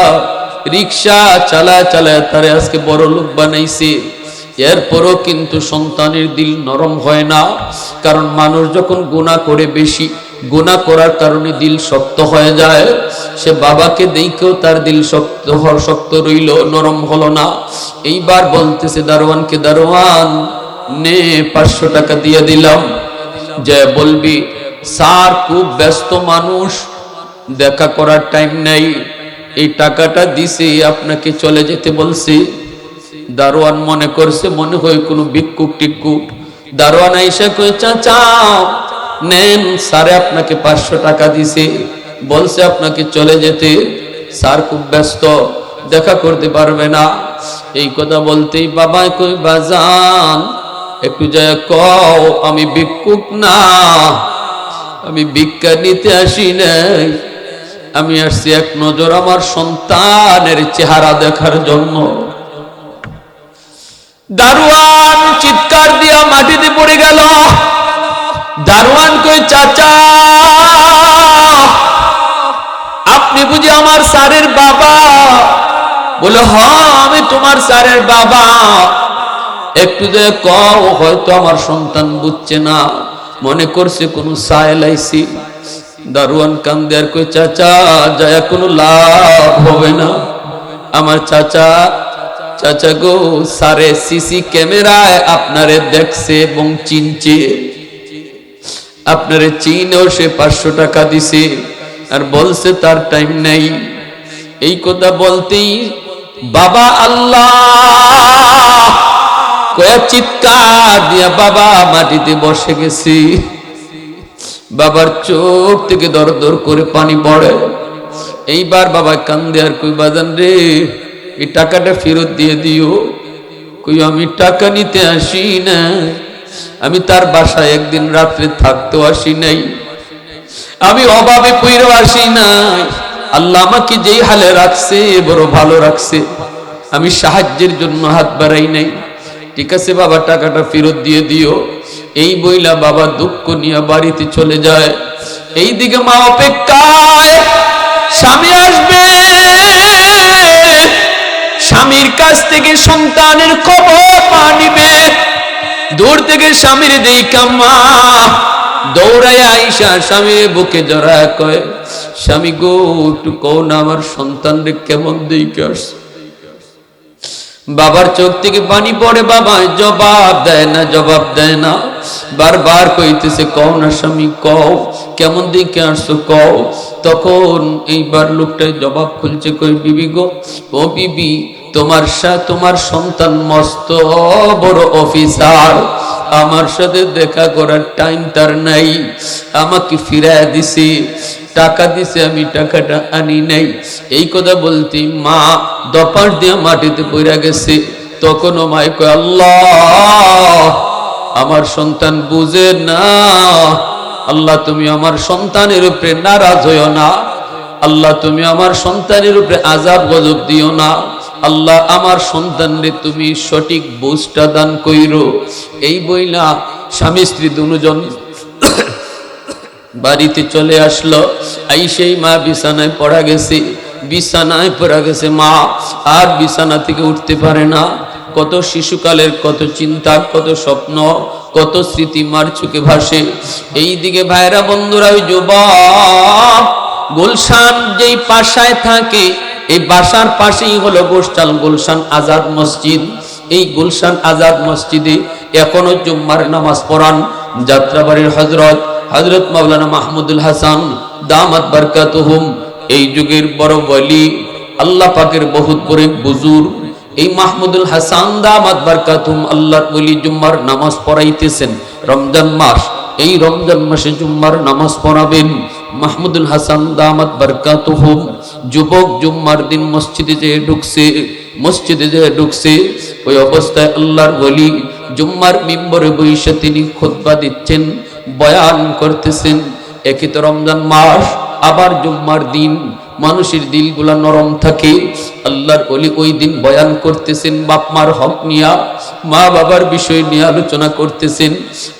রিক্সা চালায় তারে আজকে বড় লোক বানাইছে। এরপরও কিন্তু সন্তানের দিল নরম হয় না, কারণ মানুষ যখন গুনাহ করে, বেশি গুনাহ করার কারণে দিল শক্ত হয়ে যায়। সে বাবাকে দেখেও তার দিল শক্ত রইল, নরম হলো না। এইবার বলতেছে দারোয়ানকে, দারোয়ান নে 500 টাকা দিয়ে দিলাম, যে বলবি স্যার খুব ব্যস্ত মানুষ, দেখা করার টাইম নাই, এই টাকাটা দিছি আপনাকে চলে যেতে বলছি। দারোয়ান মনে করছে মনে হয় কোনো ভিক্ষুক টিক্ষুক। দারোয়ান আইসা কই, চাচা নেন, স্যারে আপনাকে 500 টাকা দিছে, বলছে আপনাকে চলে যেতে, স্যার খুব ব্যস্ত, দেখা করতে পারবে না। এই কথা বলতেই বাবা কই, বাজান একটু যায় কও আমি ভিক্ষুক না, আমি ভিক্ষা নিতে আসি নাই, আমি আসছি এক নজর আমার সন্তানের চেহারা দেখার জন্য। দারোয়ান চিৎকার দিয়া মাটিতে পড়ে গেল। দারোয়ান কই, চাচা আপনি বুঝি আমার স্যারের বাবা? বলে হ্যাঁ আমি তোমার স্যারের বাবা। একটু যে কও, হয়তো আমার সন্তান বুঝছে না, মনে করছে কোন সায়েল আইছি। দারোয়ান কান্দে আর কই, চাচা যায় কোনো লাভ হবে না। আমার চাচা, চাচা গো সারে সিসি ক্যামেরায় আপনারে দেখছে এবং চিনছে, আপনারে চিনেও সে 500 টাকা দিছে আর বলছে তার টাইম নাই। এই কথা বলতেই বাবা আল্লাহ কয়া চিৎকার দিয়া বাবা মাটিতে বসে গেছি। বাবার চোখ থেকে দর দর করে পানি পড়ে। এইবার বাবা কান্দে আর কই, বাজান রে এই টাকাটা ফেরত দিয়ে দিও। কই আমি টাকা নিতে আসি না, আমি তার বাসায় একদিন রাত্রে থাকতেও আসি নাই, আমি অভাবে পইরো আসি নাই। আল্লাহ আমাকে যেই হালে রাখছে বড় ভালো রাখছে, আমি সাহায্যের জন্য হাত বাড়াই নাই। ঠিক আছে বাবা টাকাটা ফেরত দিয়ে দিও। এই বইলা বাবা দুঃখ নিয়ে বাড়িতে চলে যায়। এইদিকে মা অপেক্ষায়, স্বামী আসবে, স্বামীর কাছ থেকে সন্তানের খবর পা নিবে। দূর থেকে স্বামীর দেখা মা দৌড়ায় আইসা স্বামীর বুকে জড়ায় কয়, স্বামী গো একটু কও না আমার সন্তানরে কেমন দেখে আসছে। বাবার চোখ থেকে পানি পড়ে, বাবা জবাব দেয় না, জবাব দেয় না, বারবার কইতেছে কও না স্বামী কও, কেমন দেখে আসছো কও। তখন এইবার লোকটাই জবাব খুলছে, কই বিবি গো, ও বিবি তোমার সন্তান মস্ত বড় অফিসার, আমার সাথে দেখা করার টাইম তার নাই, আমাকে ফিরায় দিছে, টাকা দিছে, আমি টাকাটা আনি নাই। এই কথা বলতে মা দপাস দিয়ে মাটিতে পড়ে গেছে। তখনও মাই কয়, আল্লাহ আমার সন্তান বুঝে না, আল্লাহ তুমি আমার সন্তানের উপরে নারাজ হইও না, আল্লাহ তুমি আমার সন্তানের উপরে আযাব গজব দিও না, আল্লাহ আমার সন্তানরে তুমি সঠিক বুঝটা দান কইরো। এই বইলা স্বামী স্ত্রী দুজন বাড়িতে চলে আসলো। আইসেই মা বিছানায় পড়া গেছে, বিছানায় পড়া গেছে মা আর বিছানা থেকে উঠতে পারে না। কত শিশুকালের কত চিন্তা, কত স্বপ্ন, কত স্মৃতি মার চোখে ভাসে। এইদিকে ভাইরা বন্ধুরা, ওই যুবক গুলশান যেই পাশায় থাকে, এই বাসার পাশেই হলো গুলশান আজাদ মসজিদ। এই গুলশান আজাদ মসজিদে এখনো জুম্মার নামাজ পড়ান যাত্রাবাড়ির হযরত মাওলানা মাহমুদুল হাসান দামাত বারকাতুহুম। এই যুগের বড় ওলি, আল্লাহ পাকের বহুত বড় বুজুর্গ, এই মাহমুদুল হাসান দামাত বারকাতুহুম আল্লাহর ওলি জুম্মার নামাজ পড়াইতেছেন রমজান মাস। এই রমজান মাসে জুম্মার নামাজ পড়াবেন মাহমুদুল হাসান দামাত বারকাতুহুম। যুবক জুম্মার দিন মসজিদে যেয়ে ঢুকছে, ওই অবস্থায় আল্লাহর ওলি জুম্মার মিম্বরে বসে তিনি খুতবা দিচ্ছেন, বয়ান করতেছেন। একই তো রমজান মাস, আবার জুম্মার দিন, মানুষের দিলগুলা নরম থাকে। আল্লাহর ওলি ওই দিন বয়ান করতেছেন বাপ মার হক নিয়া, মা বাবার বিষয় নিয়ে আলোচনা করতেছেন।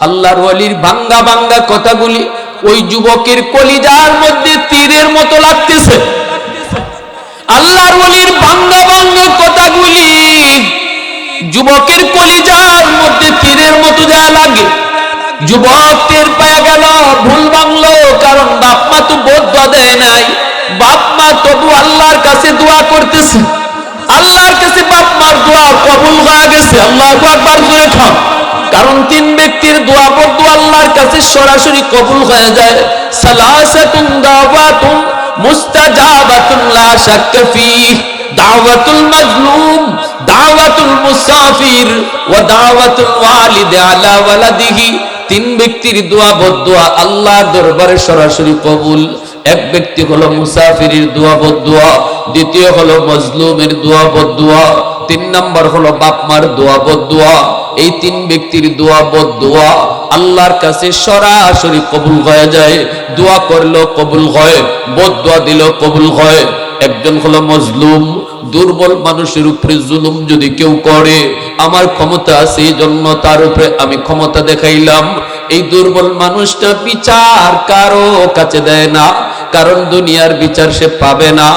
আল্লাহর ওলির ভাঙ্গা ভাঙ্গা কথাগুলি ওই যুবকের কলিজার মধ্যে তীরের মতো লাগতেছে। আল্লাহর ওলির ভাঙ্গা ভাঙ্গা কথাগুলি যুবকের কলিজার মধ্যে তীরের মতো যা লাগে। যুবক টের পায়া গেল ভুল ভাঙলো, কারণ বাপ মা তো বদয়া দেয় নাই, বাপ মা তবু আল্লাহর কাছে দোয়া করতেছে, আল্লাহর কাছে বাপ মার দোয়া কবুল হয়ে গেছে। আল্লাহু আকবার জোরে খান। কারণ তিন ব্যক্তির দোয়া বদ্দুয়া আল্লাহর কাছে সরাসরি কবুল হয়ে যায়। সালাসাতুন দাওয়াতুন মুস্তাজাবাতুন লা শাক্কা ফীহ, দাওয়াতুল মাজলুম, দাওয়াতুল মুসাফির ওয়া দাওয়াতুল ওয়ালিদ আলা ওয়ালাদিহি। তিন ব্যক্তির দোয়া বদ্দুয়া আল্লাহর দরবারে সরাসরি কবুল। এক ব্যক্তি হলো মুসাফিরের দোয়া বদ্দুয়া, দ্বিতীয় হলো মজলুমের দোয়া বদ্দুয়া, তিন নম্বর হলো বাপ মার দোয়া বদ্দুয়া। এই তিন ব্যক্তির দোয়া বদ্দুয়া আল্লাহর কাছে সরাসরি কবুল হয়ে যায়। দোয়া করলেও কবুল হয়, বদ্দুয়া দিলেও কবুল হয়। একজন হলো মজলুম, দুর্বল মানুষের উপরে জুলুম যদি কেউ করে, আমার ক্ষমতা আছে এই জন্য তার উপরে আমি ক্ষমতা দেখাইলাম। এই দুর্বল মানুষটা বিচার কারো কাছে দেয় না, কারণ দুনিয়ার বিচার সে পাবে না।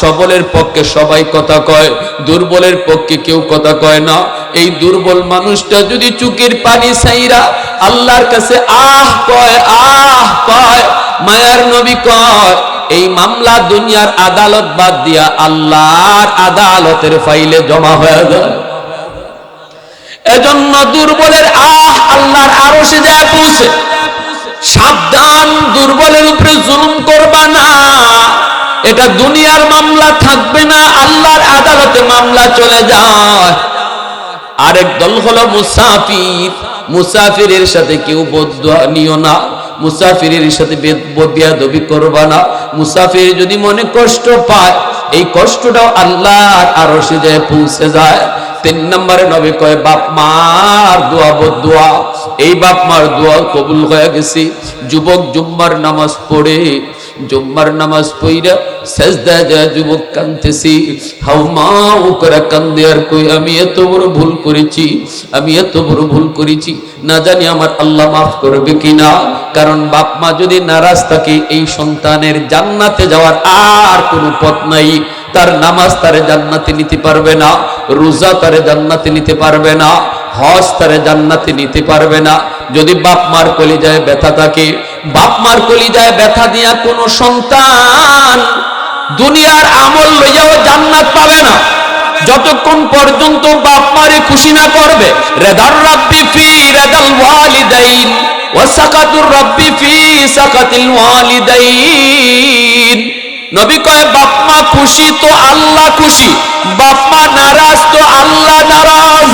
সবলের পক্ষে সবাই কথা কয়, দুর্বলের পক্ষে কেউ কথা কয় না। এই দুর্বল মানুষটা যদি চোখের পানি ছাইরা আল্লাহর কাছে আহ কয়, আহ কয়, মায়ার নবী কয় এই মামলা দুনিয়ার আদালত বাদ দিয়া আল্লাহর আদালতের ফাইলে জমা হয়ে যায়। এজন্য দুর্বলের আহ আল্লাহর আরশে যায় পৌঁছে। সাবধান, দুর্বলের উপরে জুলুম করবা না। এটা দুনিয়ার মামলা থাকবে না, আল্লাহর আদালতে মামলা চলে যায়। আরেক দল হলো মুসাফির। মুসাফিরের সাথে কেউ বদদুয়া নিও না, মুসাফিরের সাথে বেয়াদবি করবা না। মুসাফির যদি মনে কষ্ট পায়, এই কষ্টটাও আল্লাহর আরশে যায় পৌঁছে যায়। তিন নম্বরে নবী কয় বাপ মার দোয়া বদদুয়া। এই বাপ মার দোয়া কবুল হয়ে গেছে। যুবক জুম্মার নামাজ পড়ে, জুম্মার নামাজ পড়া সেজদায় যায় যুবক কাঁদতেছি, হাউমাউ করে কান্দে আর কই আমি এত বড় ভুল করেছি, আমি এত বড় ভুল করেছি, না জানি আমার আল্লাহ মাফ করবে কিনা। কারণ বাপ মা যদি নারাজ থাকে, এই সন্তানের জান্নাতে যাওয়ার আর কোনো পথ নাই। তার নামাজ তারে জান্নাতে নিতে পারবে না, রোজা তারে জান্নাতে নিতে পারবে না, হজ তারে জান্নাতে নিতে পারবে না। যদি বাপ মার কলিজায় ব্যথা থাকে, বাপ মার কলিজায় ব্যথা দিয়া কোন সন্তান দুনিয়ার আমল লইয়াও জান্নাত পাবে না, যতক্ষণ পর্যন্ত বাপ মারে খুশি না করবে। রেদার রাব্বি ফি রেদাল ওয়ালিদাইন ওয়া সাকাতুর রাব্বি ফি সাকাতিল ওয়ালিদাইন। নবী কয় বাপ মা খুশি তো আল্লাহ খুশি, বাপ মা নারাজ তো আল্লাহ নারাজ।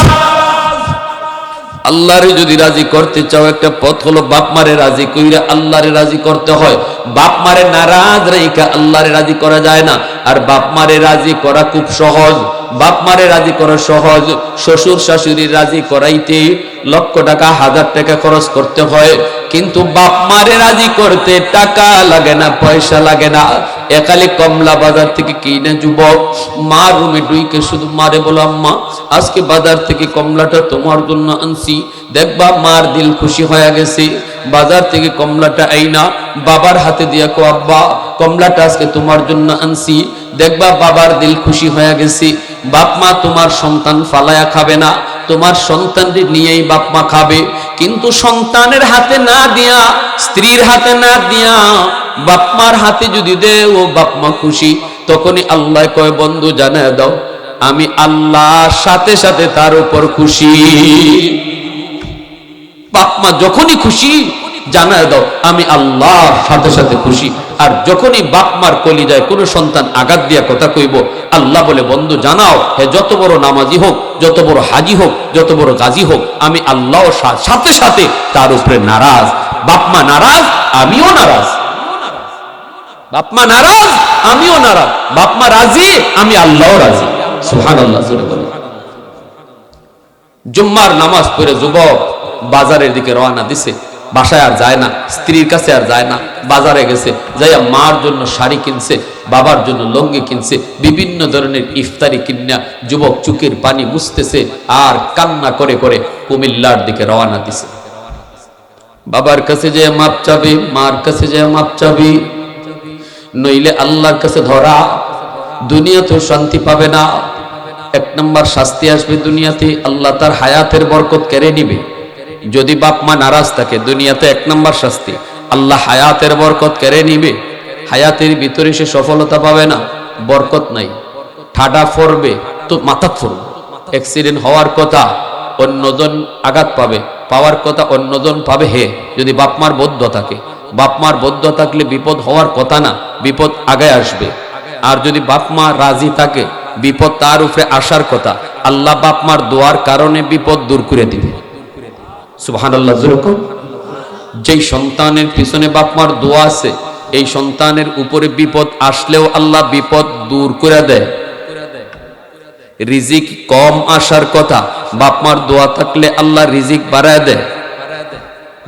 আল্লাহরে যদি রাজি করতে চাও, একটা পথ হলো বাপ মারে রাজি কইরা আল্লাহরে রাজি করতে হয়। বাপ মারে নারাজ রেখা আল্লাহরে রাজি করা যায় না। আর বাপ মারে রাজি করা খুব সহজ, বাপ মারে রাজি করা সহজ। শ্বশুর শাশুড়ি রাজি করাইতে লক্ষ টাকা, হাজার টাকা খরচ করতে হয়, কিন্তু বাপ মারে রাজি করতে টাকা লাগে না, পয়সা লাগে না। একালে কমলা বাজার থেকে কিনে যুবক মা রুমে ডুইকে শুধু মারে বলো আম্মা আজকে বাজার থেকে কমলাটা তোমার জন্য আনছি। দেখবা মার দিল খুশি হয়ে গেছে। বাজার থেকে কমলাটা আইনা বাবার হাতে দিয়া কো আব্বা কমলাটা আজকে তোমার জন্য আনছি। দেখবা বাবার দিল খুশি হয়ে গেছে। বাপ মা তোমার সন্তান ফালায়া খাবে না, তোমার সন্তানকে নিয়েই বাপ মা খাবে। কিন্তু সন্তানের হাতে না দিয়া, স্ত্রীর হাতে না দিয়া বাপ মার হাতে যদি দেও বাপ মা খুশি। তখনই আল্লাহ কয় বন্ধু জানায় দাও আমি আল্লাহর সাথে সাথে তার উপর খুশি। বাপ মা যখনই খুশি জানায় দাও আমি আল্লাহর সাথে সাথে খুশি। আর যখনই বাপ মার কলিজায় কোনো সন্তান আঘাত দিয়া কথা কইব, আল্লাহ বলে বন্ধু জানাও হে যত বড় নামাজি হোক, যত বড় হাজি হোক, যত বড় গাজী হোক, আমি আল্লাহর সাথে সাথে তার উপরে নারাজ। বাপ মা নারাজ আমিও নারাজ, বাপ মা নারাজ আমিও নারাজ, বাপ মা রাজি আমি আল্লাহও রাজি। সুবহানাল্লাহ। জুম্মার নামাজ পড়ে যুবক বাজারের দিকে রওনা দিছে। বাসায় আর যায় না, স্ত্রীর কাছে আর যায় না, বাজারে গেছে, যাইয়া মার জন্য শাড়ি কিনছে, বাবার জন্য লঙ্গি কিনছে, বিভিন্ন ধরনের ইফতারি কিনা যুবক চোখের পানি মুছতেছে আর কান্না করে করে কুমিল্লার দিকে রওনা দিছে। বাবার কাছে যে মাপ চাবি, মার কাছে যে মাপ চাবি, নইলে আল্লাহর কাছে ধরা। দুনিয়াতে শান্তি পাবে না। এক নম্বর শাস্তি আসবে দুনিয়াতে, আল্লাহ তার হায়াতের বরকত কেড়ে নিবে। যদি বাপ মা নারাজ থাকে দুনিয়াতে এক নম্বর শাস্তি, আল্লাহ হায়াতের বরকত কেড়ে নিবে। হায়াতের ভিতরে সে সফলতা পাবে না, বরকত নাই। ঠাডা পড়বে তো মাথা পড়বে, অ্যাক্সিডেন্ট হওয়ার কথা, অন্যজন আঘাত পাবে, পাওয়ার কথা অন্যজন পাবে। হে যদি বাপ মার বদ্ধ থাকে, বাপ মার বদ্ধ থাকলে বিপদ হওয়ার কথা না, বিপদ আগে আসবে। আর যদি বাপ মা রাজি থাকে, বিপদ তার উপরে আসার কথা। আল্লাহ বাপ মার দোয়ার কারণে বিপদ দূর করে দিবে। সুবহানাল্লাহ। যেরকম যেই সন্তানের পিছনে বাপ মার দোয়া আছে, এই সন্তানের উপরে বিপদ আসলেও আল্লাহ বিপদ দূর করে দেয়। রিজিক কম আসার কথা, বাপ মার দোয়া থাকলে আল্লাহ রিজিক বাড়ায় দেয়।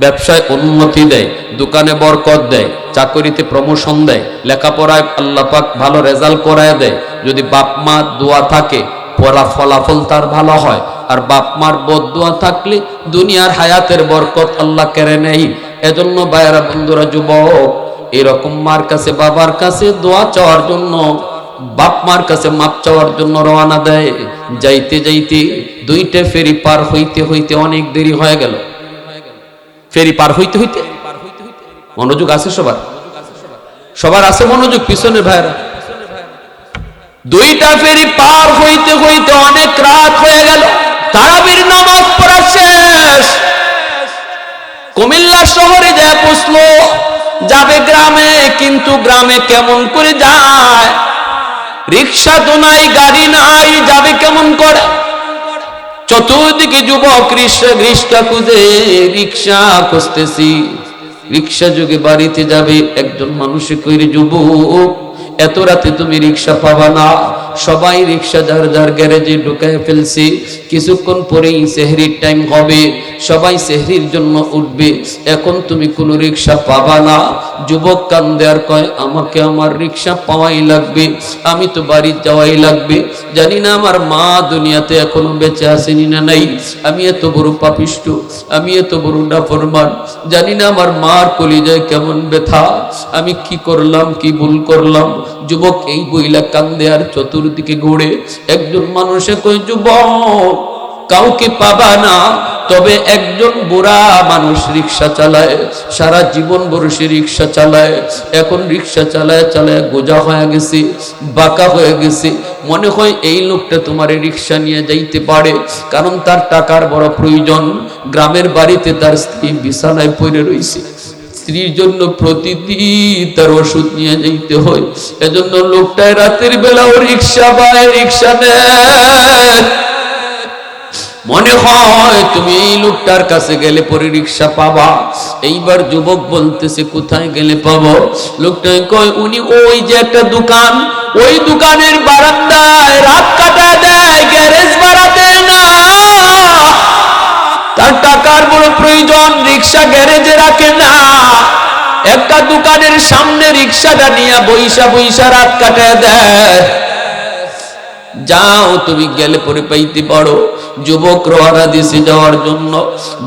ব্যবসায় উন্নতি দেয়, দোকানে বরকত দেয়, চাকরিতে প্রমোশন দেয়, লেখাপড়ায় আল্লাহ পাক ভালো রেজাল্ট করায় দেয়। যদি বাপ মা দোয়া থাকে পড়া ফলাফল তার ভালো হয়। আর বাপ মার বদদোয়া থাকলে দুনিয়ার হায়াতের বরকত আল্লাহ কেড়ে নেই। এজন্য ভাইয়েরা, বন্ধুরা, যুবক, এরকম মার কাছে বাবার কাছে দোয়া চাওয়ার জন্য, বাপ মার কাছে মাপ চাওয়ার জন্য রওনা দেয়। যাইতে যাইতে দুইটা ফেরি পার হইতে হইতে অনেক দেরি হয়ে গেল। ফেরি পার হইতে হইতে মনোযোগ আছে সবার? সবার আছে মনোযোগ? পিছনে ভাইরা, দুইটা ফেরি পার হইতে হইতে অনেক রাত হয়ে গেল। তারাবির নামাজ পড়া শেষ। কুমিল্লা শহরে যায় পৌঁছলো, যাবে গ্রামে, কিন্তু গ্রামে কেমন করে যায়? রিক্সা তো নাই, গাড়ি নাই, যাবে কেমন করে? চতুর্দিকে যুবক রিক্সা খুঁজে, রিক্সা খুঁজতেছি। রিক্সা যোগে বাড়িতে যাবে, একজন মানুষে কইরে, যুবক, এত রাতে তুমি রিক্সা পাবা না। সবাই রিক্সা যার যার গ্যারেজে ঢুকায় ফেলছি। কিছুক্ষণ পরেই সেহরির টাইম হবে, সবাই সেহরির জন্য উঠবে। এখন তুমি কোনো রিক্সা পাবা না। যুবক কান্দে আর কয়, আমাকে আমার রিক্সা পাওয়াই লাগবে, আমি তো বাড়ি যাওয়াই লাগবে। জানি না আমার মা দুনিয়াতে এখনো বেঁচে আসেনি না নাই। আমি এত বড় পাপিষ্ঠ, আমি এত বড় নাফরমান, জানি না আমার মার কলিজায় কেমন ব্যথা। আমি কি করলাম, কি ভুল করলাম? যুবক এই বইলা কান্দে আর চতুর্দিকে ঘুরে। একজন মানুষে কই, যুবক, কাউকে পাবা না, তবে একজন বুড়া মানুষ রিক্সা চালায়, সারা জীবন বর্ষে রিক্সা চালায়। এখন রিক্সা চালায় চালায় গোজা হয়ে গেছে, বাঁকা হয়ে গেছে। মনে হয় এই লোকটা তোমার রিক্সা নিয়ে যাইতে পারে, কারণ তার টাকার বড় প্রয়োজন। গ্রামের বাড়িতে তার স্ত্রী বিছানায় পড়ে রয়েছে, স্ত্রীর জন্য প্রতিদিন তার ওষুধ নিয়ে যাইতে হয়। এজন্য লোকটায় রাতের বেলাও রিক্সা পায়, রিক্সা নেয়। মনে হয় তুমি এই লোকটার কাছে গেলে পরে রিক্সা পাবা। এইবার যুবক বলতেছে, কোথায় গেলে পাবো? লোকটাই কয়, উনি ওই যে একটা দোকান, ওই দোকানের বারান্দায় রাত কাটায় দেয়, গ্যারেজ ভাড়া দেয় না। তার টাকার বড় প্রয়োজন, রিক্সা গ্যারেজে রাখে না। একটা দোকানের সামনে রিক্সাটা নিয়ে বইসা বইসা রাত কাটায় দেয়। যাও, তুমি গেলে পরে পাইতে পারো। যুবক রওনা দিছে যাওয়ার জন্য।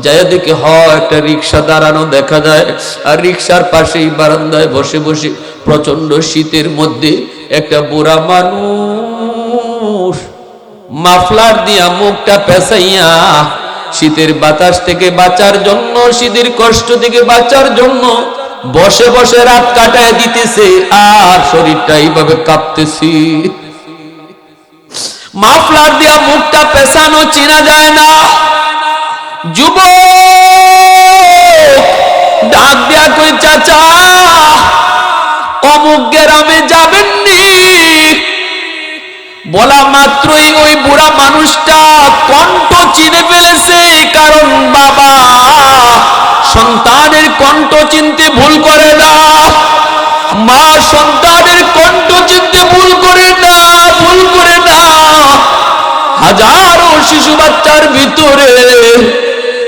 যায় দেখে একটা রিক্সা দাঁড়ানো দেখা যায়, আর রিক্সার পাশেই বারান্দায় বসে বসে প্রচন্ড শীতের মধ্যে একটা বুড়া মানুষ মাফলার দিয়া মুখটা পেঁচাইয়া, শীতের বাতাস থেকে বাঁচার জন্য, শীতের কষ্ট থেকে বাঁচার জন্য বসে বসে রাত কাটায় দিতেছে, আর শরীরটা এইভাবে কাঁপতেছি। মাফলার দিয়া মুখটা পেছানো চিনা যায় না। যুবক ডাক দিয়া কই, চাচা, অমুক গ্রামে যাবেননি? বলা মাত্রই ওই বুড়া মানুষটা কণ্ঠ চিনে ফেলেছে। কারণ বাবা সন্তানের কণ্ঠ চিনতে ভুল করে না, মা সন্তানের কণ্ঠ চিনতে ভুল করে না, ভুল করে না। হাজারো শিশু বাচ্চার ভিতরে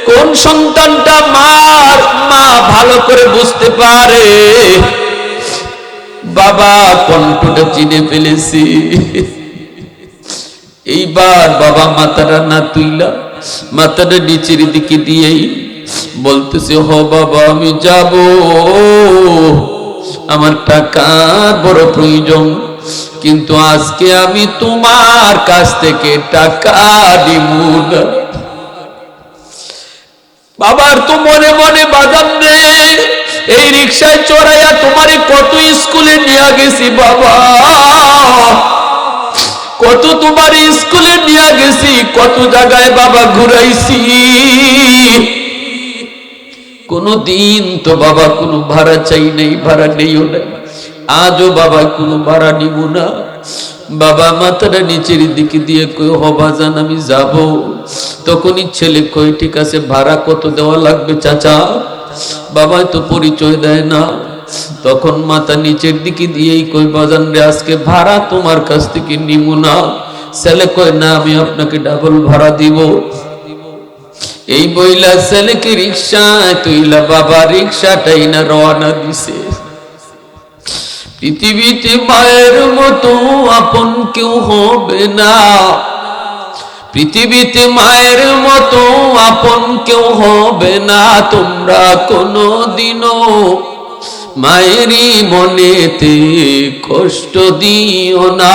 কোন সন্তানটা মার, মা ভালো করে বুঝতে পারে। বাবা কণ্ঠটা চিনে ফেলেছি। এইবার বাবা মাথাটা না তুইলা, মাথাটা নিচের দিকে দিয়েই বলতেছে, হ বাবা, আমি যাব, আমার টাকার বড় প্রয়োজন, কিন্তু আজকে আমি তোমার কাছ থেকে টাকা দিব না। বাবার তো মনে মনে বাজান রে, এই রিক্সায় চড়াইয়া তোমারে কত স্কুলে নিয়ে গেছি বাবা, কত তোমার স্কুলে নিয়ে গেছি ঘুরাইতেছি, কত জায়গায় বাবা ঘুরাইছি, কোনদিন তো বাবা কোনো ভাড়া চাই নাই, ভাড়া নেইও নাই, আজও বাবা কোনো ভাড়া নিব না। বাবা মাথাটা নিচের দিকে দিয়ে কই হবাজান আমি যাব। তখনই ছেলে কই ঠিক আছে ভাড়া কত দেওয়া লাগবে চাচা? বাবা তো পরিচয় দেয় না। তখন মাথা নিচের দিকে দিয়েই কই বাজান রে আজকে ভাড়া তোমার কাছ থেকে নিব না। ছেলে কয় না আমি আপনাকে ডাবল ভাড়া দিব। এই বইলা ছেলেকে রিক্সায় তুইলা বাবা রিক্সাটাই না রওনা দিছে। পৃথিবীতে মায়ের মতো আপন কেউ হবে না, পৃথিবীতে মায়ের মতো আপন কেউ হবে না। তোমরা কোনদিনও মায়েরই মনেতে কষ্ট দিও না,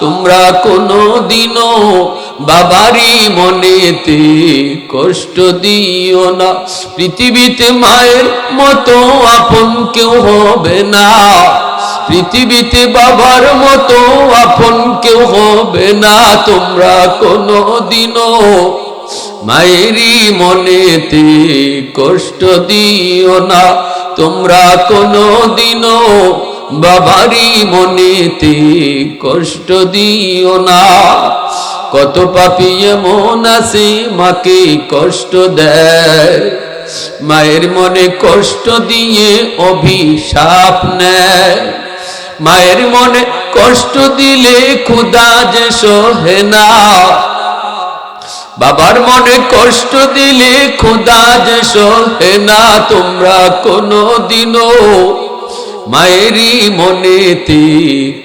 তোমরা কোনদিনও বাবারই মনেতে কষ্ট দিও না। পৃথিবীতে মায়ের মতো আপন কেউ হবে না, পৃথিবীতে বাবার মতো আপন কেউ হবে না। তোমরা কোনদিনও মায়েরই মনেতে কষ্ট দিও না, তোমরা কোনদিনও বাবারই মনেতে কষ্ট দিও না। কত পাপী এমন আছে মাকে কষ্ট দেয়, মায়ের মনে কষ্ট দিয়ে অভিশাপ নেয়। মায়ের মনে কষ্ট দিলে খোদা যে সহে না, বাবার মনে কষ্ট দিলে খোদা যে সহে না। তোমরা কোনদিনও মায়েরই মনেতে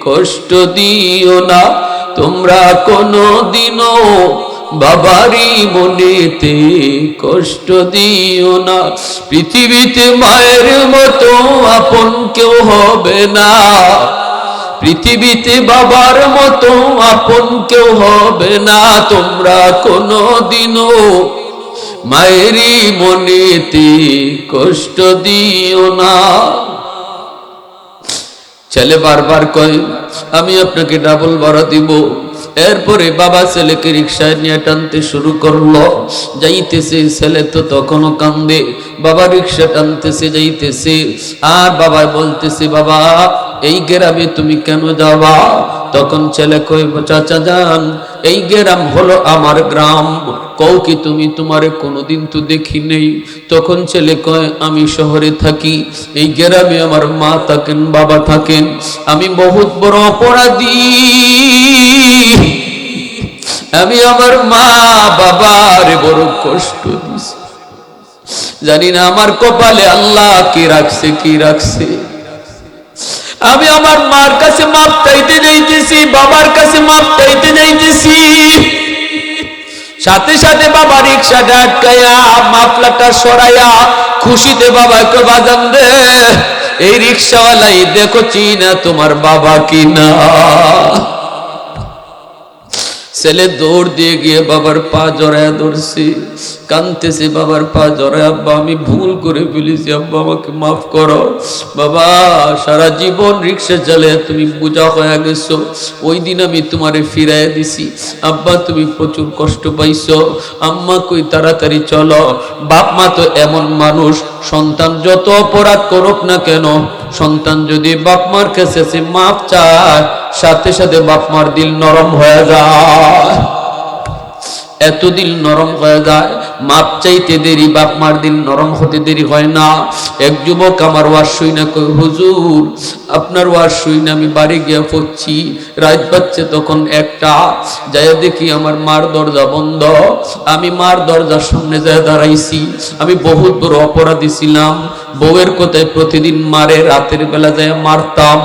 কষ্ট দিও না, তোমরা কোনদিনও বাবারই মনেতে কষ্ট দিও না। পৃথিবীতে মায়ের মতো আপন কেউ হবে না, পৃথিবীতে বাবার মতো আপন কেউ হবে না। তোমরা কোনদিনও মায়েরই মনেতে কষ্ট দিও না। ছেলে বারবার কয় আমি আপনাকে ডাবল ভাড়া দিব। এরপরে বাবা ছেলেকে রিক্সায় নিয়ে টানতে শুরু করলো। যাইতেছে ছেলে তো তখনও কান্দে, বাবা রিক্সা টানতেছে যাইতেছে। আর বাবা বলতেছে বাবা এই গ্রামে তুমি কেন যাবা? তখন ছেলে কই চাচা যান এই গ্রাম হলো আমার গ্রাম। কও কি তুমি তোমারে কোনোদিন তো দেখি নেই। তখন ছেলে কয় আমি শহরে থাকি, এই গ্রামে আমার মা থাকেন বাবা থাকেন, আমি বহুত বড় অপরাধী, আমি আমার মা বাবার বড় কষ্ট দিছি, জানি না আমার কপালে আল্লাহ কি রাখছে কি রাখছে। আমি আমার মার কাছে মাপ চাইতে যাইতেছি, বাবার কাছে মাপ চাইতে যাইতেছি, সাথে সাথে বাবা রিক্সাটা আটকায়া মাফলাটা সরাইয়া খুশিতে বাবাকে বাজান রে এই রিক্সাওয়ালাই দেখো চিনা তোমার বাবা কিনা। ছেলে দৌড় দিয়ে গিয়ে বাবার পা জড়ায়া ধরছে, কাঁদতেছে, বাবার পা জড়ায় আব্বা আমি ভুল করে ফেলেছি, আব্বা আমাকে মাফ করো। বাবা সারা জীবন রিক্সা চালিয়ে তুমি বোঝা হয়ে গেছো, ওই দিন আমি তোমারে ফিরাইয়া দিছি, আব্বা তুমি প্রচুর কষ্ট পাইছো, আম্মা কই তাড়াতাড়ি চলো। বাপ মা তো এমন মানুষ, সন্তান যত অপরাধ করুক না কেন, সন্তান যদি বাপ মার কাছে মাফ চায় সাথে সাথে বাপ মার দিল নরম হয়ে যায়, এত দিল নরম হয়ে যায়। মাপ চাইতে দেরি, বাপ মার দিল নরম হতে দেরি হয় না। এক যুবক আমার ওয়াজ শুইনা কই হুজুর আপনার ওয়াজ শুইনা আমি বাড়ি গিয়া পড়ছি, রাত বাজছে তখন একটা, যাই দেখি আমার মার দরজা বন্ধ। আমি মার দরজার সামনে যায় দাঁড়াইছি, আমি বহুত বড় অপরাধী ছিলাম, বউয়ের কথায় প্রতিদিন মারে, রাতের বেলা যায় মারতাম,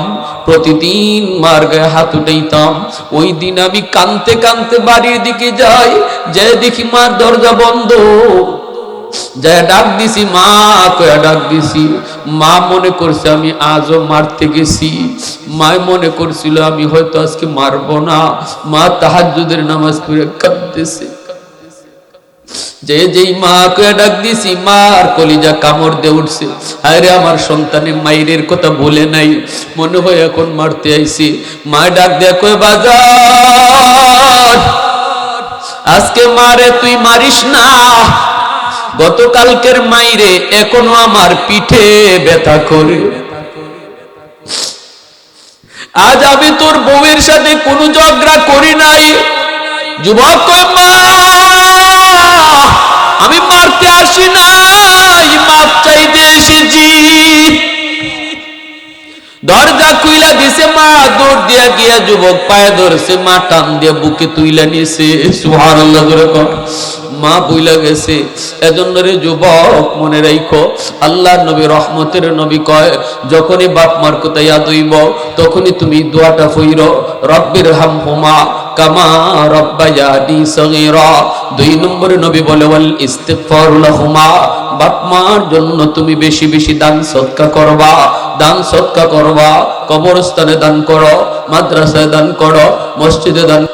প্রতিদিন মার গায়ে হাত উঠাইতাম। ওই দিন আমি কানতে কানতে বাড়ির দিকে যাই, যে দেখি মার দরজা বন্ধ, যায় ডাক দিছি মা, কয়া ডাক দিছি। মা মনে করছে আমি আজও মারতে গেছি, মায় মনে করছিল আমি হয়তো আজকে মারবো না। মা তাহাজ্জুদের নামাজ পড়ে কাঁদতেছে, যেই মা কয়া ডাক দিছি মার কলিজা কামড় দিয়ে উঠছে। আরে আমার সন্তানের মায়ের কথা বলে নাই, মনে হয় এখন মারতে আইছি। মা ডাক দেয়া কয় বাজার আজকে মারে তুই মারিস না, গতকালকের মাইরে এখনো আমার পিঠে ব্যথা করে। আজ আমি তোর বউয়ের সাথে কোনো ঝগড়া করি নাই। যুবক কয়, মা আমি মারতে আসি নাই, মাপ চাইতে এসেছি। দরজা খুইলা দিছে, মা দৌড় দিয়া গিয়া যুবক পায়ে ধরছে, মা টান দিয়া বুকে তুইলা নিছে। সুবহানাল্লাহ জোরে কর। মা বইলা গেছে। এজন্য রে যুবক মনে রাখো, আল্লাহ নবী রহমতের নবী কয়, যখনই বাপ মার কথা ইয়াদ হইব তখনই তুমি দোয়াটা পড়ো, রব্বির হামহুমা কামা রব্বায়ানি সগীরা। 2 নম্বরে নবী বলে, ওয়াল ইস্তিগফারু লাহুমা, বাপ মার জন্য তুমি বেশি বেশি দান সদকা করবা, দান সদকা করবা। কবরস্থানে দান করো, মাদ্রাসায় দান করো, মসজিদে দান